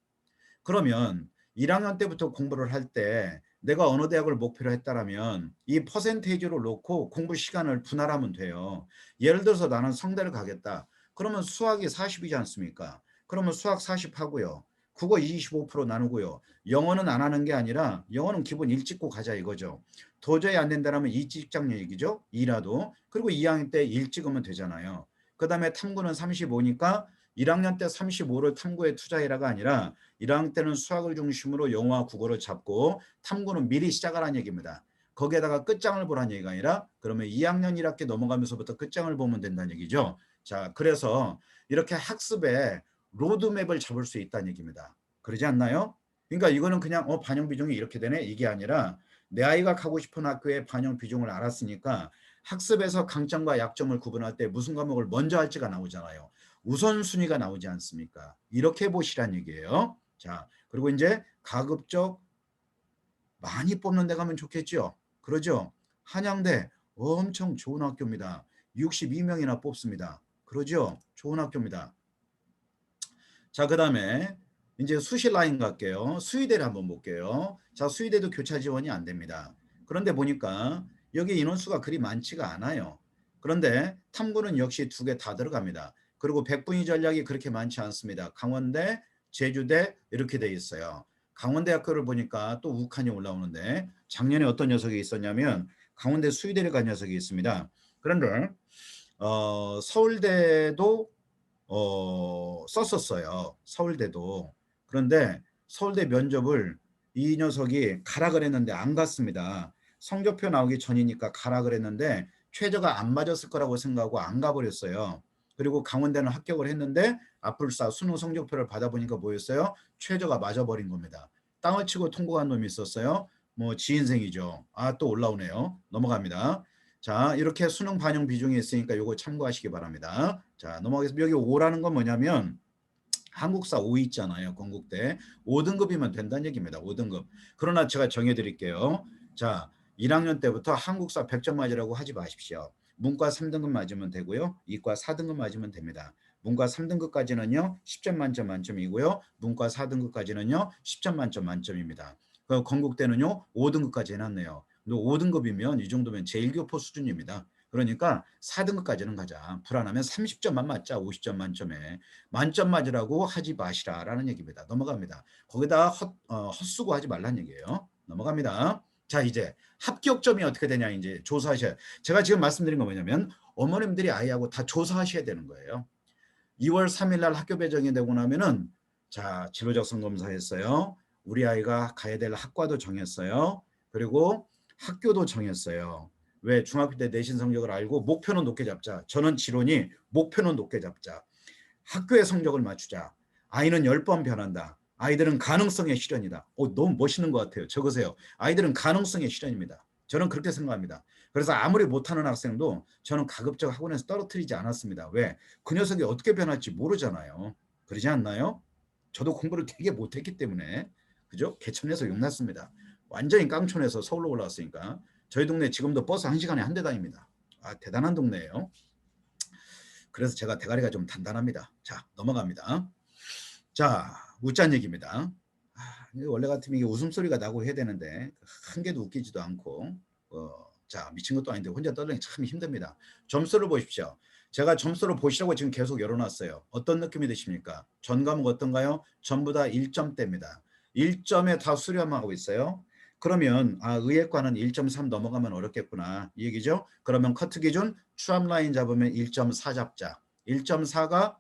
Speaker 1: 그러면 1학년 때부터 공부를 할 때 내가 어느 대학을 목표로 했다라면 이 퍼센테이지로 놓고 공부 시간을 분할하면 돼요. 예를 들어서 나는 성대를 가겠다. 그러면 수학이 40이지 않습니까? 그러면 수학 40 하고요. 국어 25% 나누고요. 영어는 안 하는 게 아니라 영어는 기본 1 찍고 가자 이거죠. 도저히 안 된다면 2 찍자는 얘기죠. 2라도. 그리고 2학년 때 1 찍으면 되잖아요. 그 다음에 탐구는 35니까 1학년 때 35를 탐구에 투자해라가 아니라 1학년 때는 수학을 중심으로 영어와 국어를 잡고 탐구는 미리 시작하라는 얘기입니다. 거기에다가 끝장을 보라는 얘기가 아니라 그러면 2학년 1학기 넘어가면서부터 끝장을 보면 된다는 얘기죠. 자, 그래서 이렇게 학습에 로드맵을 잡을 수 있다는 얘기입니다. 그러지 않나요? 그러니까 이거는 그냥 반영 비중이 이렇게 되네 이게 아니라 내 아이가 가고 싶은 학교의 반영 비중을 알았으니까 학습에서 강점과 약점을 구분할 때 무슨 과목을 먼저 할지가 나오잖아요. 우선순위가 나오지 않습니까? 이렇게 보시란 얘기예요. 자, 그리고 이제 가급적 많이 뽑는 데 가면 좋겠죠. 그러죠. 한양대 엄청 좋은 학교입니다. 62명이나 뽑습니다. 그러죠. 좋은 학교입니다. 자, 그 다음에 이제 수시 라인 갈게요. 수의대를 한번 볼게요. 자, 수의대도 교차 지원이 안 됩니다. 그런데 보니까 여기 인원수가 그리 많지가 않아요. 그런데 탐구는 역시 2개 다 들어갑니다. 그리고 백분위 전략이 그렇게 많지 않습니다. 강원대, 제주대 이렇게 돼 있어요. 강원대학교를 보니까 또 우칸이 올라오는데 작년에 어떤 녀석이 있었냐면 강원대 수의대를 간 녀석이 있습니다. 그런데 서울대도 썼었어요. 서울대도. 그런데 서울대 면접을 이 녀석이 가라 그랬는데 안 갔습니다. 성적표 나오기 전이니까 가라 그랬는데 최저가 안 맞았을 거라고 생각하고 안 가버렸어요. 그리고 강원대는 합격을 했는데 앞불사 수능 성적표를 받아보니까 뭐였어요? 최저가 맞아버린 겁니다. 땅을 치고 통과한 놈이 있었어요. 뭐 지인생이죠. 아, 또 올라오네요. 넘어갑니다. 자, 이렇게 수능 반영 비중이 있으니까 요거 참고하시기 바랍니다. 자, 넘어가겠습니다. 여기 5라는 건 뭐냐면 한국사 5 있잖아요. 건국대 5등급이면 된다는 얘기입니다. 5등급. 그러나 제가 정해드릴게요. 자, 1학년 때부터 한국사 100점 맞으라고 하지 마십시오. 문과 3등급 맞으면 되고요. 이과 4등급 맞으면 됩니다. 문과 3등급까지는요. 10점 만점 만점이고요. 문과 4등급까지는요. 10점 만점 만점입니다. 그 건국대는요. 5등급까지 해놨네요. 5등급이면 이 정도면 제1교포 수준입니다. 그러니까 4등급까지는 가자. 불안하면 30점만 맞자. 50점 만점에. 만점 맞으라고 하지 마시라라는 얘기입니다. 넘어갑니다. 거기다 헛수고 하지 말라는 얘기예요. 넘어갑니다. 자, 이제 합격점이 어떻게 되냐 이제 조사하셔야. 제가 지금 말씀드린 건 뭐냐면 어머님들이 아이하고 다 조사하셔야 되는 거예요. 2월 3일 날 학교 배정이 되고 나면은 자, 진로적성 검사했어요. 우리 아이가 가야 될 학과도 정했어요. 그리고 학교도 정했어요. 왜? 중학교 때 내신 성적을 알고 목표는 높게 잡자. 저는 지론이 목표는 높게 잡자. 학교의 성적을 맞추자. 아이는 10번 변한다. 아이들은 가능성의 실현이다. 너무 멋있는 것 같아요. 적으세요. 아이들은 가능성의 실현입니다. 저는 그렇게 생각합니다. 그래서 아무리 못하는 학생도 저는 가급적 학원에서 떨어뜨리지 않았습니다. 왜? 그 녀석이 어떻게 변할지 모르잖아요. 그러지 않나요? 저도 공부를 되게 못했기 때문에 그죠? 개천에서 용났습니다. 완전히 깡촌에서 서울로 올라왔으니까 저희 동네 지금도 버스 1시간에 한 대 다닙니다. 아, 대단한 동네예요. 그래서 제가 대가리가 좀 단단합니다. 자, 넘어갑니다. 자, 웃자는 얘기입니다. 원래 같으면 이게 웃음소리가 나고 해야 되는데 한 개도 웃기지도 않고 자, 미친 것도 아닌데 혼자 떠들기 참 힘듭니다. 점수를 보십시오. 제가 점수를 보시라고 지금 계속 열어놨어요. 어떤 느낌이 드십니까? 전 과목 어떤가요? 전부 다 1점대입니다. 1점에 다 수렴하고 있어요. 그러면 의예과는 1.3 넘어가면 어렵겠구나 이 얘기죠. 그러면 커트 기준 추함 라인 잡으면 1.4 잡자. 1.4가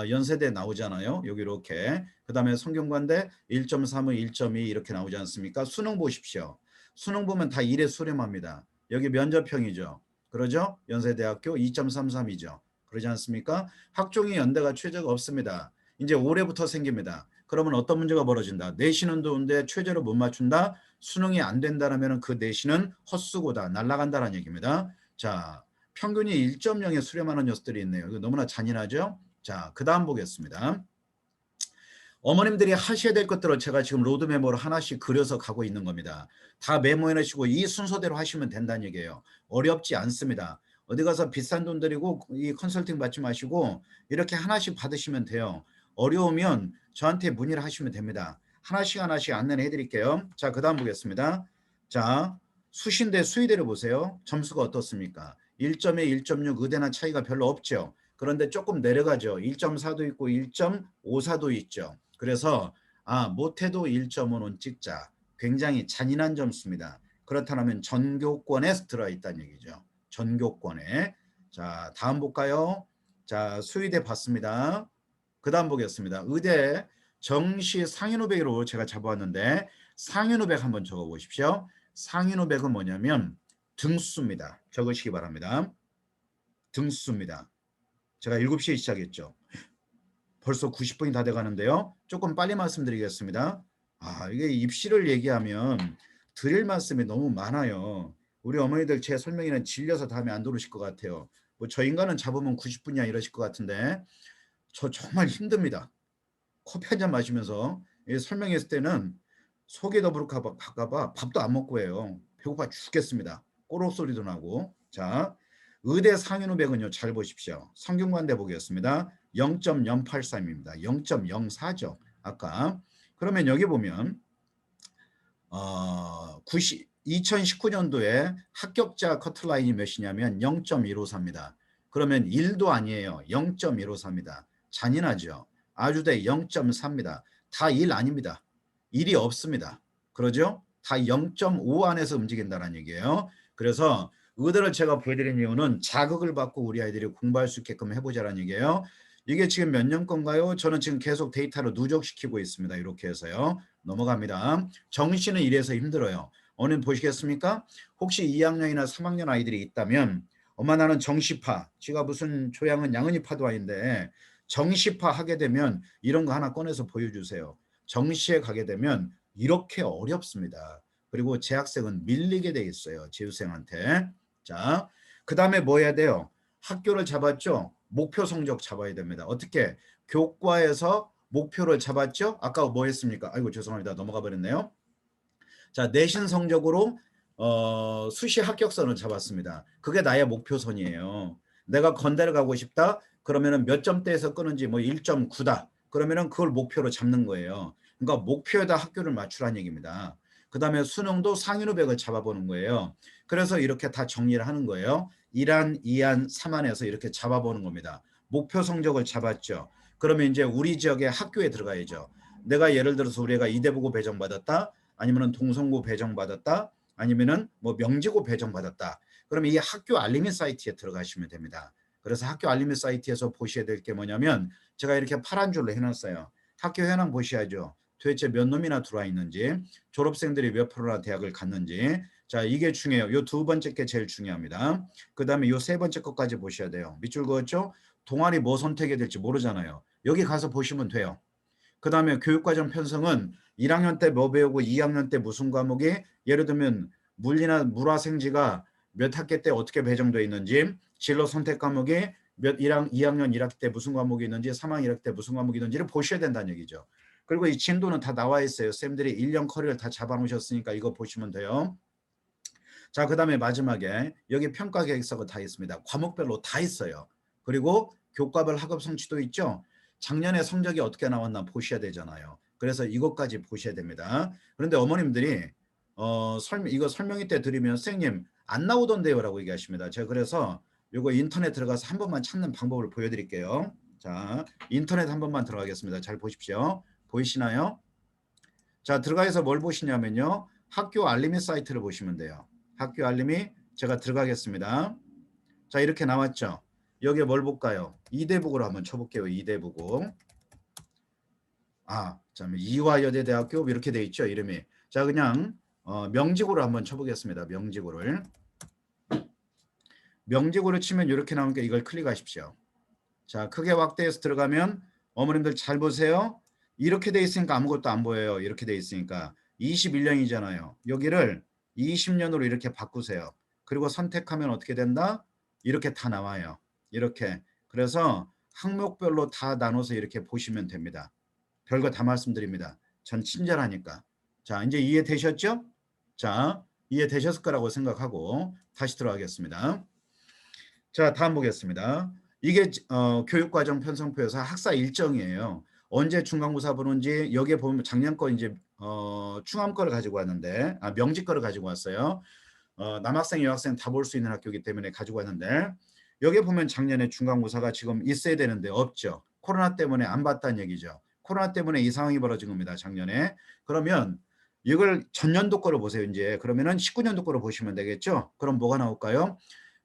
Speaker 1: 연세대 나오잖아요. 여기 이렇게. 그 다음에 성균관대 1.3은 1.2 이렇게 나오지 않습니까? 수능 보십시오. 수능 보면 다 1에 수렴합니다. 여기 면접형이죠. 그러죠? 연세대학교 2.33이죠. 그러지 않습니까? 학종이 연대가 최저가 없습니다. 이제 올해부터 생깁니다. 그러면 어떤 문제가 벌어진다? 내신은 좋은데 최저를 못 맞춘다? 수능이 안 된다면 그 내신은 헛수고다. 날아간다는 얘기입니다. 자, 평균이 1.0에 수렴하는 녀석들이 있네요. 이거 너무나 잔인하죠? 자, 그 다음 보겠습니다. 어머님들이 하셔야 될 것들을 제가 지금 로드맵으로 하나씩 그려서 가고 있는 겁니다. 다 메모해 놓으시고 이 순서대로 하시면 된다는 얘기예요. 어렵지 않습니다. 어디 가서 비싼 돈 들이고 이 컨설팅 받지 마시고 이렇게 하나씩 받으시면 돼요. 어려우면 저한테 문의를 하시면 됩니다. 하나씩 하나씩 안내를 해드릴게요. 자, 그 다음 보겠습니다. 자, 수신대 수의대를 보세요. 점수가 어떻습니까? 1점에 1.6 의대나 차이가 별로 없죠. 그런데 조금 내려가죠. 1.4도 있고 1.54도 있죠. 그래서 못해도 1.5는 찍자. 굉장히 잔인한 점수입니다. 그렇다면 전교권에 들어있다는 얘기죠. 전교권에. 자, 다음 볼까요? 자, 수의대 봤습니다. 그 다음 보겠습니다. 의대 정시 상인후백으로 제가 잡아왔는데 상인후백 한번 적어보십시오. 상인후백은 뭐냐면 등수입니다. 적으시기 바랍니다. 등수입니다. 제가 7시에 시작했죠. 벌써 90분이 다 돼가는데요. 조금 빨리 말씀드리겠습니다. 이게 입시를 얘기하면 드릴 말씀이 너무 많아요. 우리 어머니들 제 설명에는 질려서 다음에 안 들으실 것 같아요. 뭐 저 인간은 잡으면 90분이야 이러실 것 같은데 저 정말 힘듭니다. 커피 한 잔 마시면서 설명했을 때는 속이 더부룩할까 봐 밥도 안 먹고 해요. 배고파 죽겠습니다. 꼬록 소리도 나고. 자, 의대 상인후백은요. 잘 보십시오. 성균관대 보겠습니다. 0.083입니다. 0.04죠. 아까. 그러면 여기 보면 2019년도에 합격자 커트라인이 몇이냐면 0.154입니다. 그러면 1도 아니에요. 0.154입니다. 잔인하죠. 아주대 0.4입니다. 다 1 아닙니다. 1이 없습니다. 그러죠? 다 0.5 안에서 움직인다는 얘기예요. 그래서 의대를 제가 보여드린 이유는 자극을 받고 우리 아이들이 공부할 수 있게끔 해보자는 얘기예요. 이게 지금 몇 년 건가요? 저는 지금 계속 데이터로 누적시키고 있습니다. 이렇게 해서요. 넘어갑니다. 정시는 이래서 힘들어요. 어머님 보시겠습니까? 혹시 2학년이나 3학년 아이들이 있다면 엄마 나는 정시파, 지가 무슨 조양은 양은이파도 아닌데 정시파 하게 되면 이런 거 하나 꺼내서 보여주세요. 정시에 가게 되면 이렇게 어렵습니다. 그리고 재학생은 밀리게 돼 있어요. 재수생한테. 자, 그 다음에 뭐 해야 돼요? 학교를 잡았죠? 목표 성적 잡아야 됩니다. 어떻게? 교과에서 목표를 잡았죠? 아까 뭐 했습니까? 아이고 죄송합니다. 넘어가 버렸네요. 자, 내신 성적으로 수시 합격선을 잡았습니다. 그게 나의 목표선이에요. 내가 건대를 가고 싶다. 그러면은 몇 점대에서 끄는지 뭐 1.9다. 그러면은 그걸 목표로 잡는 거예요. 그러니까 목표에다 학교를 맞추라는 얘기입니다. 그 다음에 수능도 상위로 100을 잡아보는 거예요. 그래서 이렇게 다 정리를 하는 거예요. 1안, 2안, 3안에서 이렇게 잡아보는 겁니다. 목표 성적을 잡았죠. 그러면 이제 우리 지역의 학교에 들어가야죠. 내가 예를 들어서 우리가 이대보고 배정받았다. 아니면은 동성고 배정받았다. 아니면은 뭐 명지고 배정받았다. 그러면 이 학교 알림이 사이트에 들어가시면 됩니다. 그래서 학교 알림이 사이트에서 보셔야 될 게 뭐냐면 제가 이렇게 파란 줄로 해놨어요. 학교 현황 보셔야죠. 도대체 몇 놈이나 들어와 있는지, 졸업생들이 몇 프로나 대학을 갔는지. 자, 이게 중요해요. 요 두 번째 게 제일 중요합니다. 그 다음에 요 세 번째 것까지 보셔야 돼요. 밑줄 그었죠? 동아리 뭐 선택해야 될지 모르잖아요. 여기 가서 보시면 돼요. 그 다음에 교육과정 편성은 1학년 때 뭐 배우고 2학년 때 무슨 과목이 예를 들면 물리나 물화생지가 몇 학기 때 어떻게 배정되어 있는지 진로 선택 과목이 몇 2학년 1학기 때 무슨 과목이 있는지 3학년 1학기 때 무슨 과목이 있는지를 보셔야 된다는 얘기죠. 그리고 이 진도는 다 나와 있어요. 쌤들이 1년 커리를 다 잡아놓으셨으니까 이거 보시면 돼요. 자, 그 다음에 마지막에 여기 평가 계획서가 다 있습니다. 과목별로 다 있어요. 그리고 교과별 학업 성취도 있죠. 작년에 성적이 어떻게 나왔나 보셔야 되잖아요. 그래서 이것까지 보셔야 됩니다. 그런데 어머님들이 이거 설명회 때 드리면 선생님 안 나오던데요 라고 얘기하십니다. 제가 그래서 이거 인터넷 들어가서 한 번만 찾는 방법을 보여드릴게요. 자, 인터넷 한 번만 들어가겠습니다. 잘 보십시오. 보이시나요? 자, 들어가서 뭘 보시냐면요. 학교 알림이 사이트를 보시면 돼요. 학교 알림이 제가 들어가겠습니다. 자, 이렇게 나왔죠. 여기에 뭘 볼까요? 이대북으로 한번 쳐볼게요. 이대북고. 아, 참 이화여대대학교 이렇게 돼 있죠. 이름이. 자, 그냥 명지고를 한번 쳐보겠습니다. 명지고를. 명지고를 치면 이렇게 나오니까 이걸 클릭하십시오. 자, 크게 확대해서 들어가면 어머님들 잘 보세요. 이렇게 돼 있으니까 아무것도 안 보여요. 이렇게 돼 있으니까 21년이잖아요. 여기를 20년으로 이렇게 바꾸세요. 그리고 선택하면 어떻게 된다? 이렇게 다 나와요. 이렇게. 그래서 항목별로 다 나눠서 이렇게 보시면 됩니다. 별거 다 말씀드립니다. 전 친절하니까. 자, 이제 이해되셨죠? 자, 이해되셨을 거라고 생각하고 다시 들어가겠습니다. 자, 다음 보겠습니다. 이게 교육과정 편성표에서 학사 일정이에요. 언제 중간고사 보는지 여기에 보면 작년 거 이제 충암 거를 가지고 왔는데 명지 거를 가지고 왔어요. 남학생 여학생 다 볼 수 있는 학교이기 때문에 가지고 왔는데 여기에 보면 작년에 중간고사가 지금 있어야 되는데 없죠. 코로나 때문에 안 봤다는 얘기죠. 코로나 때문에 이 상황이 벌어진 겁니다. 작년에. 그러면 이걸 전년도 거로 보세요. 이제 그러면은 19년도 거로 보시면 되겠죠. 그럼 뭐가 나올까요?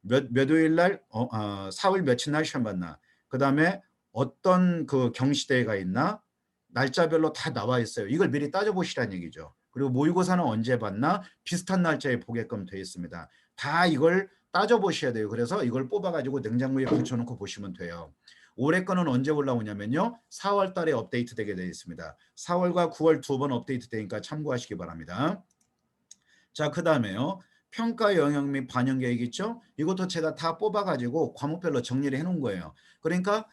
Speaker 1: 몇 요일 날 4월 며칠 날 시험 봤나. 그 다음에 어떤 그 경시대회가 있나. 날짜별로 다 나와 있어요. 이걸 미리 따져보시라는 얘기죠. 그리고 모의고사는 언제 봤나 비슷한 날짜에 보게끔 되어 있습니다. 다 이걸 따져보셔야 돼요. 그래서 이걸 뽑아가지고 냉장고에 붙여놓고 보시면 돼요. 올해 거는 언제 올라오냐면요. 4월 달에 업데이트 되게 되어 있습니다. 4월과 9월 두 번 업데이트 되니까 참고하시기 바랍니다. 자, 그 다음에요. 평가 영역 및 반영 계획 있죠? 이것도 제가 다 뽑아가지고 과목별로 정리를 해놓은 거예요. 그러니까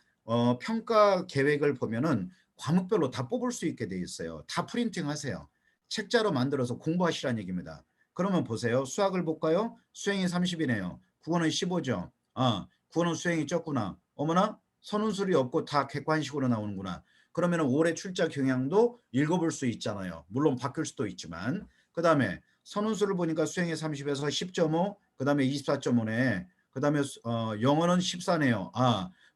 Speaker 1: 평가 계획을 보면은 과목별로 다 뽑을 수 있게 돼 있어요. 다 프린팅 하세요. 책자로 만들어서 공부하시라는 얘기입니다. 그러면 보세요. 수학을 볼까요? 수행이 30이네요. 국어는 15죠. 국어는 수행이 적구나. 어머나 선운술이 없고 다 객관식으로 나오는구나. 그러면 올해 출제 경향도 읽어볼 수 있잖아요. 물론 바뀔 수도 있지만. 그 다음에 선운수를 보니까 수행이 30에서 10.5, 그 다음에 24.5네. 그 다음에 영어는 14네요.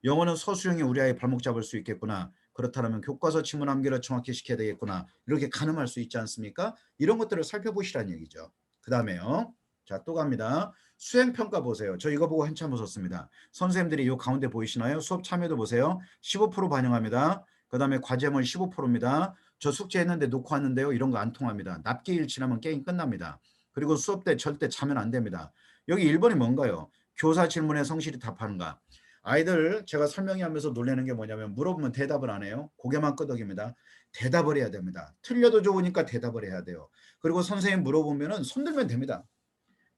Speaker 1: 영어는 서수영이 우리 아이 발목 잡을 수 있겠구나. 그렇다면 교과서 지문 암기를 정확히 시켜야 되겠구나. 이렇게 가늠할 수 있지 않습니까? 이런 것들을 살펴보시라는 얘기죠. 그 다음에요. 자, 또 갑니다. 수행평가 보세요. 저 이거 보고 한참 웃었습니다. 선생님들이 이 가운데 보이시나요? 수업 참여도 보세요. 15% 반영합니다. 그 다음에 과제물 15%입니다. 저 숙제했는데 놓고 왔는데요. 이런 거 안 통합니다. 납기일 지나면 게임 끝납니다. 그리고 수업 때 절대 자면 안 됩니다. 여기 1번이 뭔가요? 교사 질문에 성실히 답하는가. 아이들 제가 설명이 하면서 놀라는 게 뭐냐면 물어보면 대답을 안 해요. 고개만 끄덕입니다. 대답을 해야 됩니다. 틀려도 좋으니까 대답을 해야 돼요. 그리고 선생님 물어보면은 손들면 됩니다.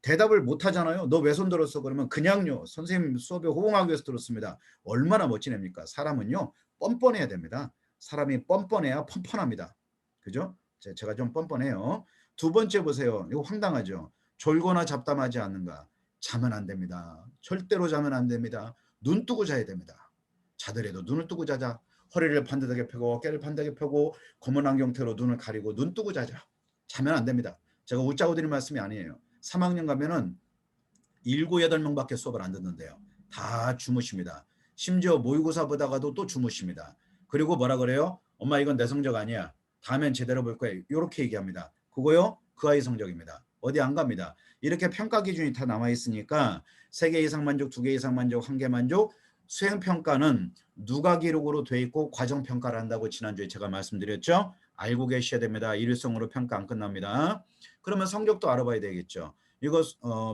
Speaker 1: 대답을 못 하잖아요. 너 왜 손들었어? 그러면 그냥요. 선생님 수업에 호응하기 위해서 들었습니다. 얼마나 멋진 애입니까? 사람은요. 뻔뻔해야 됩니다. 사람이 뻔뻔해야 펀펀합니다. 그죠? 제가 좀 뻔뻔해요. 두 번째 보세요. 이거 황당하죠. 졸거나 잡담하지 않는가. 자면 안 됩니다. 절대로 자면 안 됩니다. 눈 뜨고 자야 됩니다. 자더라도 눈을 뜨고 자자. 허리를 반듯하게 펴고 어깨를 반듯하게 펴고 검은 안경테로 눈을 가리고 눈 뜨고 자자. 자면 안 됩니다. 제가 웃자고 드리는 말씀이 아니에요. 3학년 가면은 7, 8명밖에 수업을 안 듣는데요. 다 주무십니다. 심지어 모의고사 보다가도 또 주무십니다. 그리고 뭐라 그래요? 엄마 이건 내 성적 아니야. 다음엔 제대로 볼 거야. 이렇게 얘기합니다. 그거요? 그 아이 성적입니다. 어디 안 갑니다. 이렇게 평가 기준이 다 남아 있으니까 3개 이상 만족, 2개 이상 만족, 1개 만족, 수행평가는 누가 기록으로 돼 있고 과정평가를 한다고 지난주에 제가 말씀드렸죠. 알고 계셔야 됩니다. 일일성으로 평가 안 끝납니다. 그러면 성적도 알아봐야 되겠죠. 이거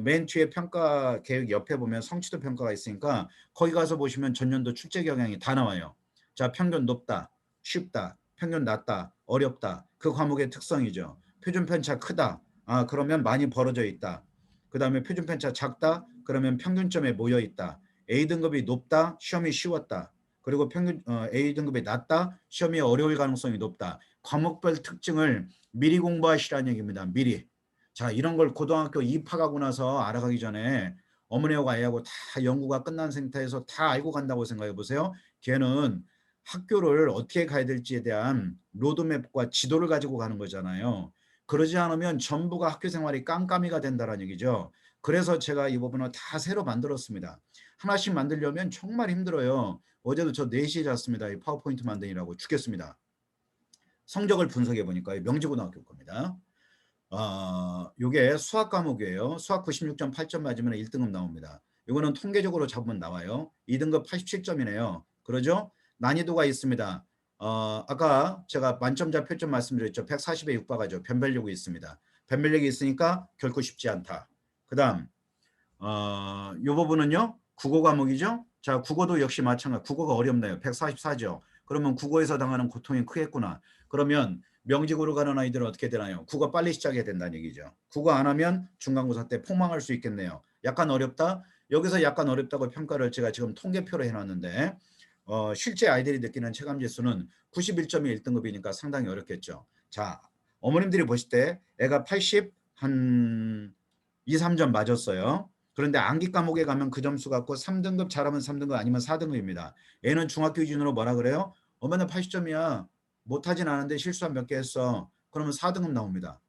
Speaker 1: 맨 뒤에 평가 계획 옆에 보면 성취도 평가가 있으니까 거기 가서 보시면 전년도 출제 경향이 다 나와요. 자, 평균 높다, 쉽다, 평균 낮다, 어렵다. 그 과목의 특성이죠. 표준 편차 크다. 아, 그러면 많이 벌어져 있다. 그 다음에 표준 편차 작다. 그러면 평균점에 모여 있다. A등급이 높다. 시험이 쉬웠다. 그리고 평균 A등급이 낮다. 시험이 어려울 가능성이 높다. 과목별 특징을 미리 공부하시라는 얘기입니다. 미리. 자, 이런 걸 고등학교 입학하고 나서 알아가기 전에 어머니하고 아이하고 다 연구가 끝난 상태에서 다 알고 간다고 생각해 보세요. 걔는 학교를 어떻게 가야 될지에 대한 로드맵과 지도를 가지고 가는 거잖아요. 그러지 않으면 전부가 학교 생활이 깜깜이가 된다는 얘기죠. 그래서 제가 이 부분을 다 새로 만들었습니다. 하나씩 만들려면 정말 힘들어요. 어제도 저 4시에 잤습니다. 이 파워포인트 만드느라고 죽겠습니다. 성적을 분석해 보니까 명지고등학교 겁니다. 요게 수학 과목이에요. 수학 96.8점 맞으면 1등급 나옵니다. 이거는 통계적으로 잡으면 나와요. 2등급 87점이네요. 그러죠? 난이도가 있습니다. 아까 제가 만점자 표점 말씀드렸죠. 140에 육박하죠. 변별력이 있습니다. 변별력이 있으니까 결코 쉽지 않다. 그 다음 요 부분은요. 국어 과목이죠. 자, 국어도 역시 마찬가지. 국어가 어렵네요. 144죠. 그러면 국어에서 당하는 고통이 크겠구나. 그러면 명직으로 가는 아이들은 어떻게 되나요? 국어 빨리 시작해야 된다는 얘기죠. 국어 안 하면 중간고사 때 폭망할 수 있겠네요. 약간 어렵다? 여기서 약간 어렵다고 평가를 제가 지금 통계표로 해놨는데 실제 아이들이 느끼는 체감지수는 91점이 1등급이니까 상당히 어렵겠죠. 자, 어머님들이 보실 때 애가 80, 한 2, 3점 맞았어요. 그런데 암기 과목에 가면 그 점수 갖고 3등급 잘하면 3등급 아니면 4등급입니다. 애는 중학교 기준으로 뭐라 그래요? 엄마는 80점이야. 못하진 않은데 실수 몇 개 했어. 그러면 4등급 나옵니다.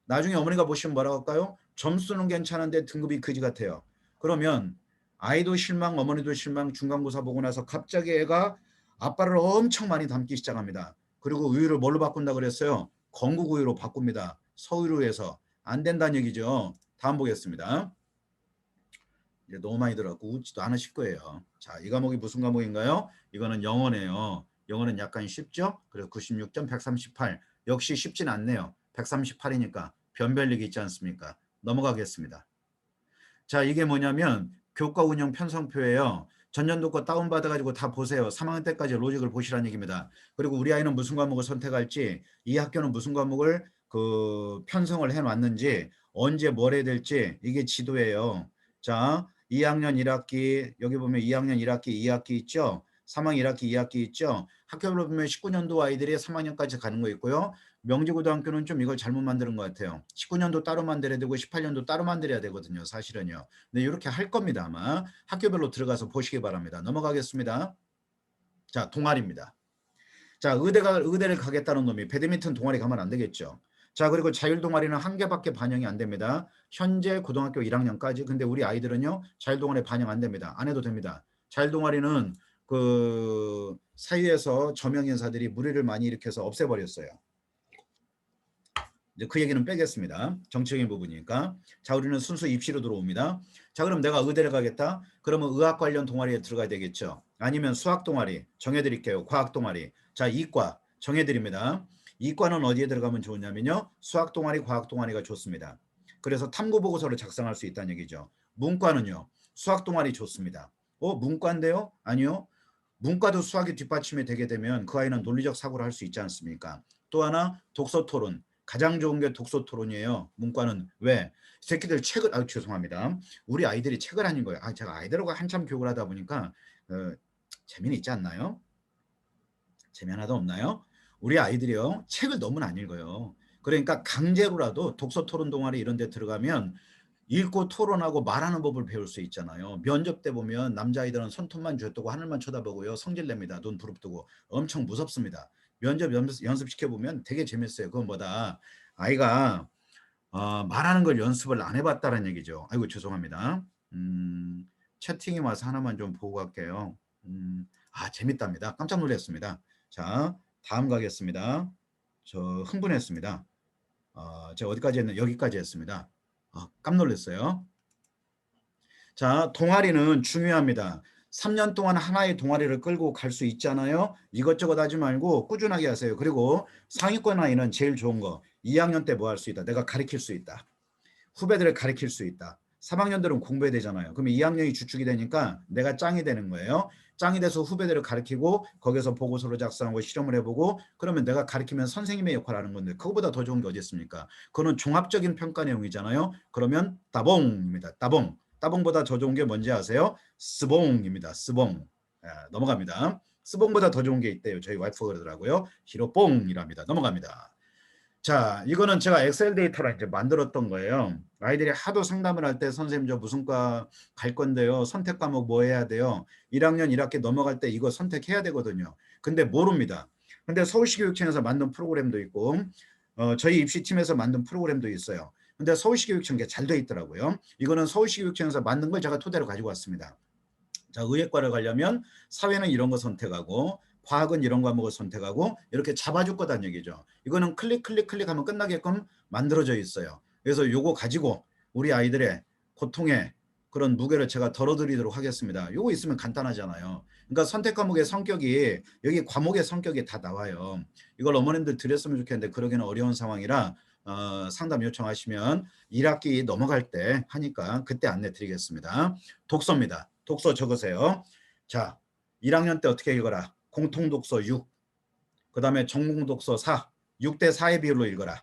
Speaker 1: 나중에 어머니가 보시면 뭐라고 할까요? 점수는 괜찮은데 등급이 그지 같아요. 그러면 아이도 실망, 어머니도 실망, 중간고사 보고 나서 갑자기 애가 아빠를 엄청 많이 닮기 시작합니다. 그리고 우유를 뭘로 바꾼다 그랬어요? 건국 우유로 바꿉니다. 서울우유에서. 안 된다는 얘기죠. 다음 보겠습니다. 이제 너무 많이 들어갖고 웃지도 않으실 거예요. 자, 이 과목이 무슨 과목인가요? 이거는 영어네요. 영어는 약간 쉽죠? 그래서 96점 138. 역시 쉽진 않네요. 138이니까 변별력이 있지 않습니까? 넘어가겠습니다. 자, 이게 뭐냐면 교과 운영 편성표예요. 전년도 거 다운받아가지고 다 보세요. 3학년 때까지 로직을 보시라는 얘기입니다. 그리고 우리 아이는 무슨 과목을 선택할지, 이 학교는 무슨 과목을 편성을 해놨는지, 언제 뭘 해야 될지, 이게 지도예요. 자, 2학년 1학기, 여기 보면 2학년 1학기, 2학기 있죠? 3학년 1학기, 2학기 있죠? 학교별로 보면 19년도 아이들이 3학년까지 가는 거 있고요. 명지고등학교는 좀 이걸 잘못 만드는 것 같아요. 19년도 따로 만들어야 되고 18년도 따로 만들어야 되거든요. 사실은요. 근데 이렇게 할 겁니다. 아마 학교별로 들어가서 보시기 바랍니다. 넘어가겠습니다. 자, 동아리입니다. 자, 의대를 가겠다는 놈이 배드민턴 동아리 가면 안 되겠죠. 자, 그리고 자율 동아리는 한 개밖에 반영이 안 됩니다. 현재 고등학교 1학년까지. 근데 우리 아이들은요, 자율 동아리 반영 안 됩니다. 안 해도 됩니다. 자율 동아리는 그 사회에서 저명 인사들이 무리를 많이 일으켜서 없애버렸어요. 이제 그 얘기는 빼겠습니다. 정치적인 부분이니까. 자, 우리는 순수 입시로 들어옵니다. 자, 그럼 내가 의대를 가겠다? 그러면 의학 관련 동아리에 들어가야 되겠죠. 아니면 수학 동아리 정해드릴게요. 과학 동아리. 자, 이과 정해드립니다. 이과는 어디에 들어가면 좋으냐면요. 수학 동아리, 과학 동아리가 좋습니다. 그래서 탐구 보고서를 작성할 수 있다는 얘기죠. 문과는요. 수학 동아리 좋습니다. 문과인데요? 아니요. 문과도 수학이 뒷받침이 되게 되면 그 아이는 논리적 사고를 할 수 있지 않습니까? 또 하나 독서 토론. 가장 좋은 게 독서 토론이에요. 문과는 왜? 새끼들 책을 죄송합니다. 우리 아이들이 책을 아닌 거예요. 제가 아이들하고 한참 교육을 하다 보니까 재미는 있지 않나요? 재미 하나도 없나요? 우리 아이들이요. 책을 너무나 안 읽어요. 그러니까 강제로라도 독서 토론 동아리 이런 데 들어가면 읽고 토론하고 말하는 법을 배울 수 있잖아요. 면접 때 보면 남자아이들은 손톱만 쥐어뜨고 하늘만 쳐다보고요. 성질 냅니다. 눈 부릅뜨고. 엄청 무섭습니다. 면접 연습시켜보면 되게 재밌어요. 그건보다 아이가 말하는 걸 연습을 안 해봤다는 얘기죠. 아이고 죄송합니다. 채팅이 와서 하나만 좀 보고 갈게요. 재밌답니다. 깜짝 놀랐습니다. 자, 다음 가겠습니다. 저 흥분했습니다. 제가 어디까지 했나? 여기까지 했습니다. 깜놀랐어요. 자, 동아리는 중요합니다. 3년 동안 하나의 동아리를 끌고 갈 수 있잖아요. 이것저것 하지 말고 꾸준하게 하세요. 그리고 상위권 아이는 제일 좋은 거 2학년 때 뭐 할 수 있다. 내가 가르칠 수 있다. 후배들을 가르칠 수 있다. 3학년들은 공부해야 되잖아요. 그러면 2학년이 주축이 되니까 내가 짱이 되는 거예요. 짱이 돼서 후배들을 가르치고 거기서 보고서를 작성하고 실험을 해보고 그러면 내가 가르치면 선생님의 역할을 하는 건데 그거보다 더 좋은 게 어디 있습니까? 그거는 종합적인 평가 내용이잖아요. 그러면 따봉입니다. 따봉. 따봉보다 더 좋은 게 뭔지 아세요? 스봉입니다. 스봉. 넘어갑니다. 스봉보다 더 좋은 게 있대요. 저희 와이프가 그러더라고요. 히로뽕이랍니다. 넘어갑니다. 자, 이거는 제가 엑셀 데이터로 이제 만들었던 거예요. 아이들이 하도 상담을 할 때 선생님 저 무슨 과 갈 건데요. 선택 과목 뭐 해야 돼요? 1학년 1학기 넘어갈 때 이거 선택해야 되거든요. 근데 모릅니다. 근데 서울시 교육청에서 만든 프로그램도 있고 저희 입시팀에서 만든 프로그램도 있어요. 근데 서울시 교육청 게 잘 돼 있더라고요. 이거는 서울시 교육청에서 만든 걸 제가 토대로 가지고 왔습니다. 자, 의예과를 가려면 사회는 이런 거 선택하고 과학은 이런 과목을 선택하고 이렇게 잡아줄 거다는 얘기죠. 이거는 클릭하면 끝나게끔 만들어져 있어요. 그래서 요거 가지고 우리 아이들의 고통의 그런 무게를 제가 덜어드리도록 하겠습니다. 요거 있으면 간단하잖아요. 그러니까 선택 과목의 성격이 여기 과목의 성격이 다 나와요. 이걸 어머님들 드렸으면 좋겠는데 그러기는 어려운 상황이라 상담 요청하시면 1학기 넘어갈 때 하니까 그때 안내 드리겠습니다. 독서입니다. 독서 적으세요. 자, 1학년 때 어떻게 읽어라? 공통독서 6, 그 다음에 전공독서 4, 6대 4의 비율로 읽어라.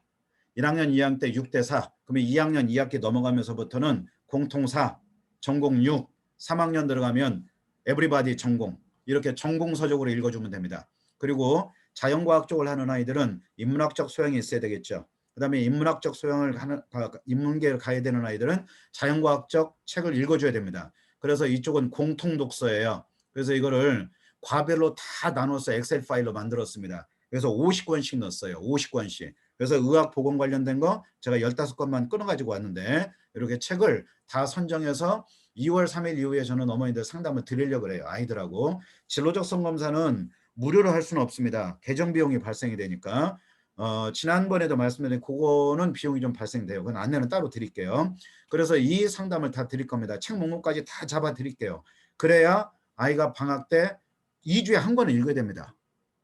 Speaker 1: 1학년 2학년 때 6대 4, 그러면 2학년 2학기 넘어가면서부터는 공통 4, 전공 6, 3학년 들어가면 에브리바디 전공, 이렇게 전공서적으로 읽어주면 됩니다. 그리고 자연과학 쪽을 하는 아이들은 인문학적 소양이 있어야 되겠죠. 그 다음에 인문학적 소양을 하는, 인문계를 가야 되는 아이들은 자연과학적 책을 읽어줘야 됩니다. 그래서 이쪽은 공통독서예요. 그래서 이거를 과별로 다 나눠서 엑셀 파일로 만들었습니다. 그래서 50권씩 넣었어요. 50권씩. 그래서 의학 보건 관련된 거 제가 15권만 끊어가지고 왔는데 이렇게 책을 다 선정해서 2월 3일 이후에 저는 어머니들 상담을 드리려고 그래요. 아이들하고. 진로적 성검사는 무료로 할 수는 없습니다. 개정 비용이 발생이 되니까. 지난번에도 말씀드린 그거는 비용이 좀 발생돼요. 그건 안내는 따로 드릴게요. 그래서 이 상담을 다 드릴 겁니다. 책 목록까지 다 잡아 드릴게요. 그래야 아이가 방학 때 2주에 한 권은 읽어야 됩니다.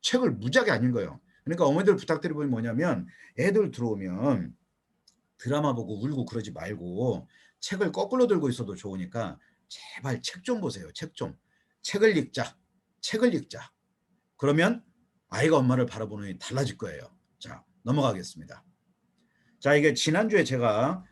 Speaker 1: 책을 무지하게 안 읽어요. 그러니까 어머니들 부탁드리는 게 뭐냐면 애들 들어오면 드라마 보고 울고 그러지 말고 책을 거꾸로 들고 있어도 좋으니까 제발 책 좀 보세요. 책 좀. 책을 읽자. 책을 읽자. 그러면 아이가 엄마를 바라보는 눈이 달라질 거예요. 자, 넘어가겠습니다. 자, 이게 지난주에 제가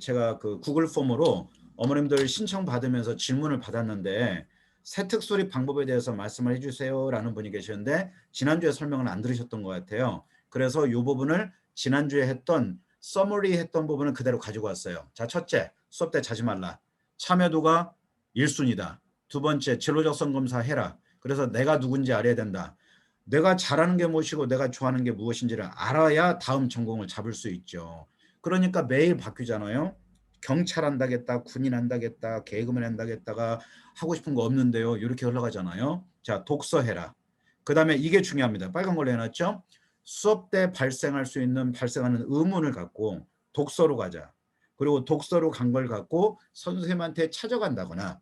Speaker 1: 제가 그 구글 폼으로 어머님들 신청 받으면서 질문을 받았는데 세특 수립 방법에 대해서 말씀을 해주세요라는 분이 계셨는데 지난주에 설명을 안 들으셨던 것 같아요. 그래서 이 부분을 지난주에 했던 서머리 했던 부분을 그대로 가지고 왔어요. 자, 첫째, 수업 때 자지 말라. 참여도가 1순위다. 두 번째, 진로적 성검사 해라. 그래서 내가 누군지 알아야 된다. 내가 잘하는 게 무엇이고 내가 좋아하는 게 무엇인지를 알아야 다음 전공을 잡을 수 있죠. 그러니까 매일 바뀌잖아요. 경찰 한다겠다, 군인 한다겠다, 개그맨 한다겠다가 하고 싶은 거 없는데요. 이렇게 흘러가잖아요. 자, 독서해라. 그 다음에 이게 중요합니다. 빨간 걸로 해놨죠. 수업 때 발생하는 의문을 갖고 독서로 가자. 그리고 독서로 간 걸 갖고 선생님한테 찾아간다거나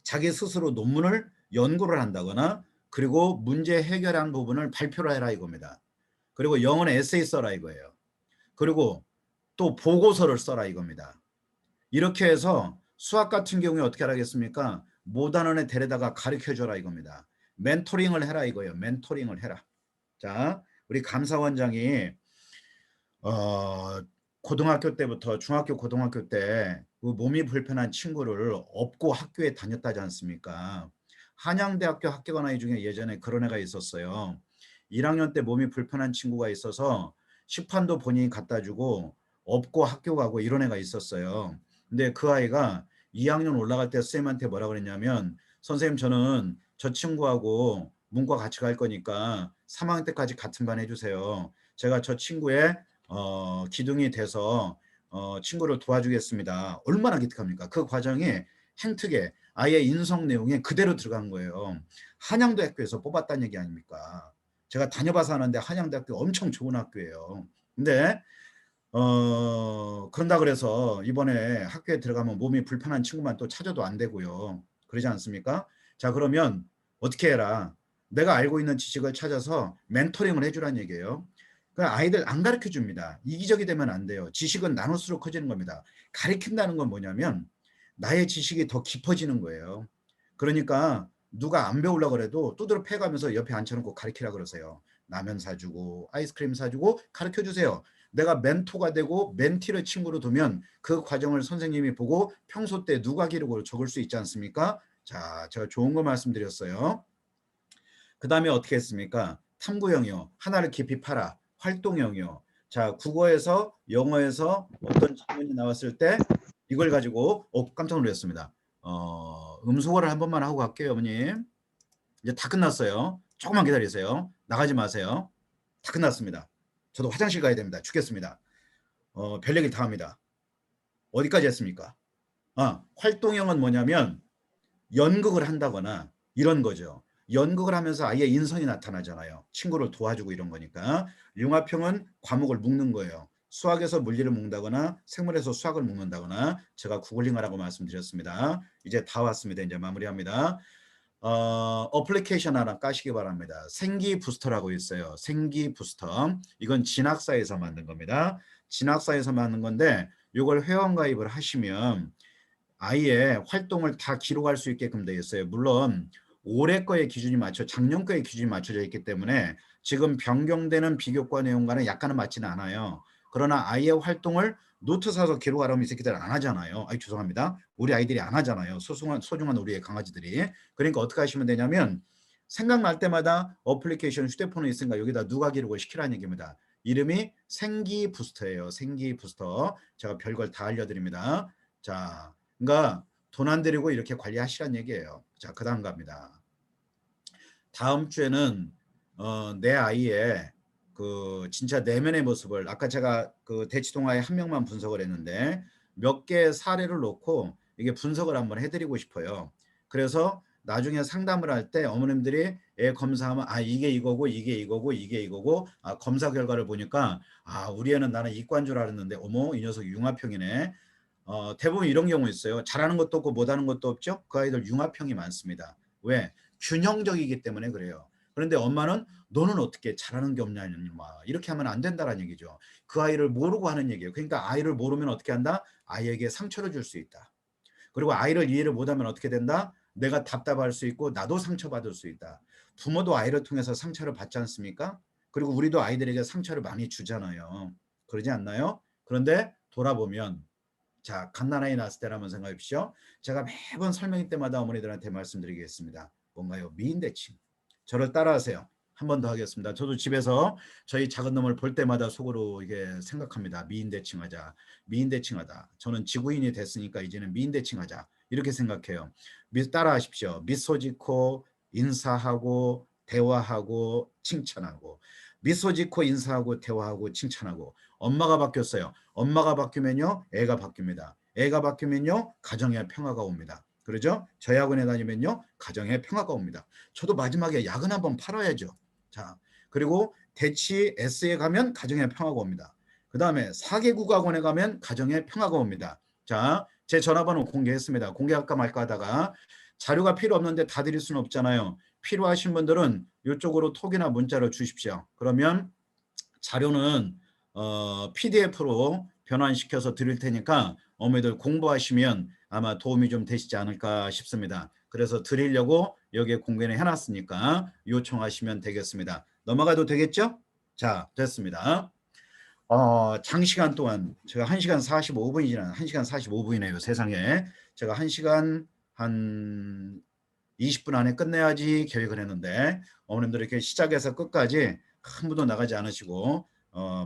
Speaker 1: 자기 스스로 논문을 연구를 한다거나 그리고 문제 해결한 부분을 발표를 해라 이겁니다. 그리고 영어는 에세이 써라 이거예요. 그리고 또 보고서를 써라 이겁니다. 이렇게 해서 수학 같은 경우에 어떻게 하라겠습니까? 못하는 애 데려다가 가르쳐줘라 이겁니다. 멘토링을 해라 이거예요. 멘토링을 해라. 자, 우리 감사원장이 고등학교 때부터 중학교 고등학교 때 그 몸이 불편한 친구를 업고 학교에 다녔다지 않습니까? 한양대학교 합격한 아이 중에 예전에 그런 애가 있었어요. 1학년 때 몸이 불편한 친구가 있어서 식판도 본인이 갖다 주고 업고 학교 가고 이런 애가 있었어요. 근데 그 아이가 2학년 올라갈 때 선생님한테 뭐라 그랬냐면 선생님 저는 저 친구하고 문과 같이 갈 거니까 3학년 때까지 같은 반 해주세요. 제가 저 친구의 기둥이 돼서 친구를 도와주겠습니다. 얼마나 기특합니까? 그 과정이 행특에 아예 인성 내용에 그대로 들어간 거예요. 한양대학교에서 뽑았다는 얘기 아닙니까? 제가 다녀봐서 하는데 한양대학교 엄청 좋은 학교예요. 근데 그런다 그래서 이번에 학교에 들어가면 몸이 불편한 친구만 또 찾아도 안 되고요. 그러지 않습니까? 자, 그러면 어떻게 해라? 내가 알고 있는 지식을 찾아서 멘토링을 해주란 얘기예요. 그 아이들 안 가르쳐 줍니다. 이기적이 되면 안 돼요. 지식은 나눌수록 커지는 겁니다. 가르친다는 건 뭐냐면 나의 지식이 더 깊어지는 거예요. 그러니까 누가 안 배우려고 그래도 두드러 패가면서 옆에 앉혀놓고 가르치라 그러세요. 라면 사주고 아이스크림 사주고 가르쳐 주세요. 내가 멘토가 되고 멘티를 친구로 두면 그 과정을 선생님이 보고 평소 때 누가 기록으로 적을 수 있지 않습니까? 자, 제가 좋은 거 말씀드렸어요. 그 다음에 어떻게 했습니까? 탐구형이요. 하나를 깊이 파라. 활동형이요. 자, 국어에서 영어에서 어떤 질문이 나왔을 때 이걸 가지고 깜짝 놀랐습니다. 음소거를 한 번만 하고 갈게요, 어머님. 이제 다 끝났어요. 조금만 기다리세요. 나가지 마세요. 다 끝났습니다. 저도 화장실 가야 됩니다. 죽겠습니다. 별 얘기 다 합니다. 어디까지 했습니까? 활동형은 뭐냐면 연극을 한다거나 이런 거죠. 연극을 하면서 아예 인성이 나타나잖아요. 친구를 도와주고 이런 거니까. 융합형은 과목을 묶는 거예요. 수학에서 물리를 묶는다거나 생물에서 수학을 묶는다거나 제가 구글링하라고 말씀드렸습니다. 이제 다 왔습니다. 이제 마무리합니다. 어플리케이션 하나 까시기 바랍니다. 생기 부스터라고 있어요. 생기 부스터. 이건 진학사에서 만든 겁니다. 진학사에서 만든 건데 이걸 회원가입을 하시면 아이의 활동을 다 기록할 수 있게끔 되어 있어요. 물론 올해 거의 기준이 작년 거의 기준이 맞춰져 있기 때문에 지금 변경되는 비교과 내용과는 약간은 맞지는 않아요. 그러나 아이의 활동을 노트 사서 기록하라면 이 새끼들 안 하잖아요. 죄송합니다. 우리 아이들이 안 하잖아요. 소중한 우리의 강아지들이. 그러니까 어떻게 하시면 되냐면 생각날 때마다 어플리케이션 휴대폰에 있으니까 여기다 누가 기록을 시키라는 얘기입니다. 이름이 생기 부스터예요. 생기 부스터. 제가 별걸 다 알려드립니다. 자, 그러니까 돈 안 들이고 이렇게 관리하시란 얘기예요. 자, 그 다음 갑니다. 다음 주에는 내 아이의 그 진짜 내면의 모습을 아까 제가 그 대치동아이 한 명만 분석을 했는데 몇 개의 사례를 놓고 이게 분석을 한번 해드리고 싶어요. 그래서 나중에 상담을 할 때 어머님들이 애 검사하면 이게 이거고 이게 이거고 이게 이거고 검사 결과를 보니까 우리 애는 나는 이과인 줄 알았는데 어머 이 녀석이 융합형이네. 대부분 이런 경우 있어요. 잘하는 것도 없고 못하는 것도 없죠. 그 아이들 융합형이 많습니다. 왜? 균형적이기 때문에 그래요. 그런데 엄마는 너는 어떻게 잘하는 게 없냐 이렇게 하면 안 된다는 얘기죠. 그 아이를 모르고 하는 얘기예요. 그러니까 아이를 모르면 어떻게 한다? 아이에게 상처를 줄 수 있다. 그리고 아이를 이해를 못하면 어떻게 된다? 내가 답답할 수 있고 나도 상처받을 수 있다. 부모도 아이를 통해서 상처를 받지 않습니까? 그리고 우리도 아이들에게 상처를 많이 주잖아요. 그러지 않나요? 그런데 돌아보면 자, 갓난아이 낳았을 때라 한번 생각해 보십시오. 제가 매번 설명회 때마다 어머니들한테 말씀드리겠습니다. 뭔가요? 미인대칭. 저를 따라하세요. 한 번 더 하겠습니다. 저도 집에서 저희 작은 놈을 볼 때마다 속으로 이게 생각합니다. 미인대칭하자. 미인대칭하다. 저는 지구인이 됐으니까 이제는 미인대칭하자. 이렇게 생각해요. 따라하십시오. 미소 짓고 인사하고 대화하고 칭찬하고 미소 짓고 인사하고 대화하고 칭찬하고 엄마가 바뀌었어요. 엄마가 바뀌면요 애가 바뀝니다. 애가 바뀌면요 가정에 평화가 옵니다. 그러죠? 저희 학원에 다니면요 가정에 평화가 옵니다. 저도 마지막에 약은 한번 팔아야죠. 자, 그리고 대치 S에 가면 가정에 평화가 옵니다. 그 다음에 4개국 학원에 가면 가정에 평화가 옵니다. 자, 제 전화번호 공개했습니다. 공개할까 말까 하다가 자료가 필요 없는데 다 드릴 수는 없잖아요. 필요하신 분들은 이쪽으로 톡이나 문자로 주십시오. 그러면 자료는 PDF로 변환시켜서 드릴 테니까 어머니들 공부하시면 아마 도움이 좀 되시지 않을까 싶습니다. 그래서 드리려고 여기에 공개를 해놨으니까 요청하시면 되겠습니다. 넘어가도 되겠죠? 자, 됐습니다. 장시간 동안 제가 1시간 45분이 지난 1시간 45분이네요. 세상에. 제가 1시간 한 20분 안에 끝내야지 계획을 했는데 어머님들 이렇게 시작해서 끝까지 한 분도 나가지 않으시고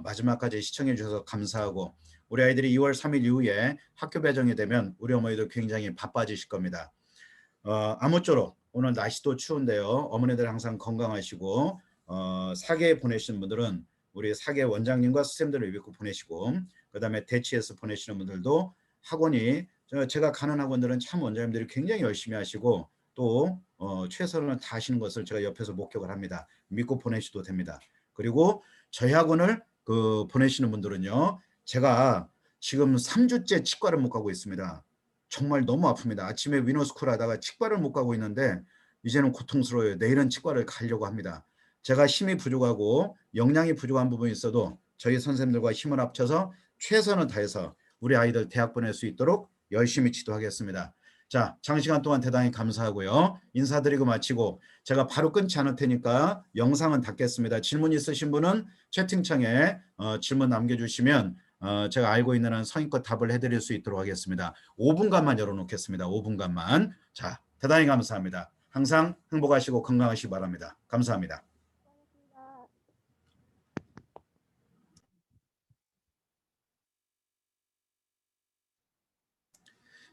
Speaker 1: 마지막까지 시청해 주셔서 감사하고 우리 아이들이 2월 3일 이후에 학교 배정이 되면 우리 어머니들 굉장히 바빠지실 겁니다. 아무쪼록 오늘 날씨도 추운데요. 어머니들 항상 건강하시고 사계 보내시는 분들은 우리 사계 원장님과 선생님들을 믿고 보내시고 그 다음에 대치해서 보내시는 분들도 학원이 제가 가는 학원들은 참 원장님들이 굉장히 열심히 하시고 또 최선을 다하시는 것을 제가 옆에서 목격을 합니다. 믿고 보내셔도 됩니다. 그리고 저희 학원을 보내시는 분들은요. 제가 지금 3주째 치과를 못 가고 있습니다. 정말 너무 아픕니다. 아침에 위너스쿨 하다가 치과를 못 가고 있는데 이제는 고통스러워요. 내일은 치과를 가려고 합니다. 제가 힘이 부족하고 역량이 부족한 부분이 있어도 저희 선생님들과 힘을 합쳐서 최선을 다해서 우리 아이들 대학 보낼 수 있도록 열심히 지도하겠습니다. 자, 장시간 동안 대단히 감사하고요. 인사드리고 마치고 제가 바로 끊지 않을 테니까 영상은 닫겠습니다. 질문 있으신 분은 채팅창에 질문 남겨주시면 제가 알고 있는 한 성의껏 답을 해드릴 수 있도록 하겠습니다. 5분간만 열어놓겠습니다. 5분간만. 자, 대단히 감사합니다. 항상 행복하시고 건강하시기 바랍니다. 감사합니다.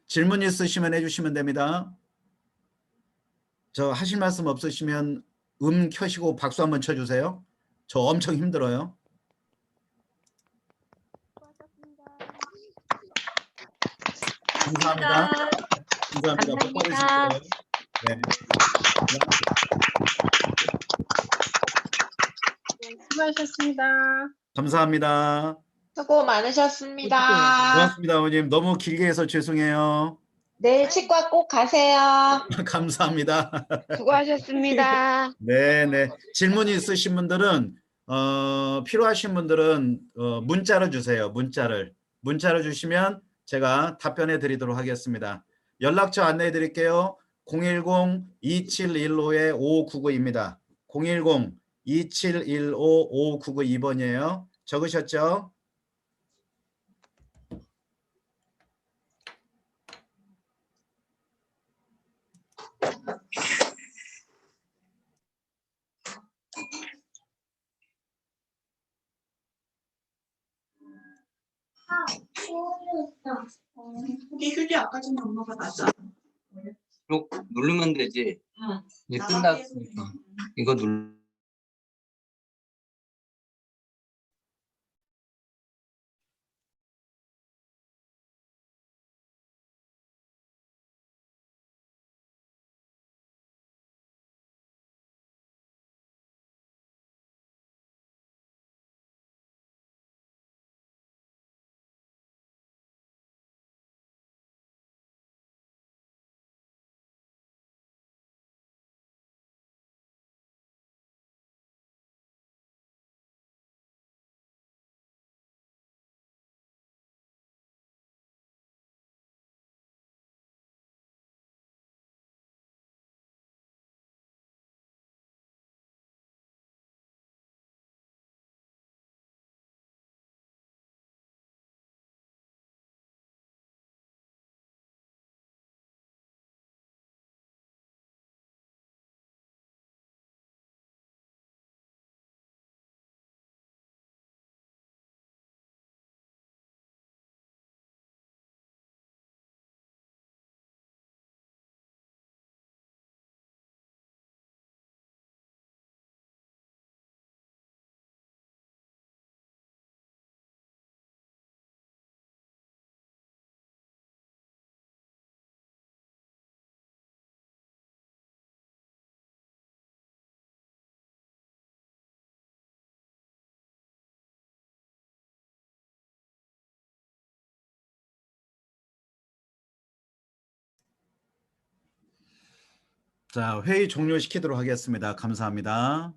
Speaker 1: 질문 있으시면 해주시면 됩니다. 저 하실 말씀 없으시면 켜시고 박수 한번 쳐주세요. 저 엄청 힘들어요. 감사합니다. 감사합니다. 복 받으실게요. 네.
Speaker 2: 수고하셨습니다.
Speaker 1: 감사합니다.
Speaker 3: 수고 많으셨습니다.
Speaker 1: 고맙습니다, 어머님. 너무 길게 해서 죄송해요.
Speaker 3: 내일 치과 꼭 가세요.
Speaker 1: 감사합니다.
Speaker 2: 수고하셨습니다.
Speaker 1: 네네. 질문이 있으신 분들은 필요하신 분들은 문자로 주세요. 문자로 주시면 제가 답변해 드리도록 하겠습니다. 연락처 안내해 드릴게요. 010-2715-5599입니다. 010-2715-5599 적으셨죠?
Speaker 3: 우리 휴지 아까 전에 엄마가 놨잖아.
Speaker 4: 누르면 되지.
Speaker 3: 응.
Speaker 4: 이제 끝났으니까. 이거 눌러.
Speaker 1: 자, 회의 종료시키도록 하겠습니다. 감사합니다.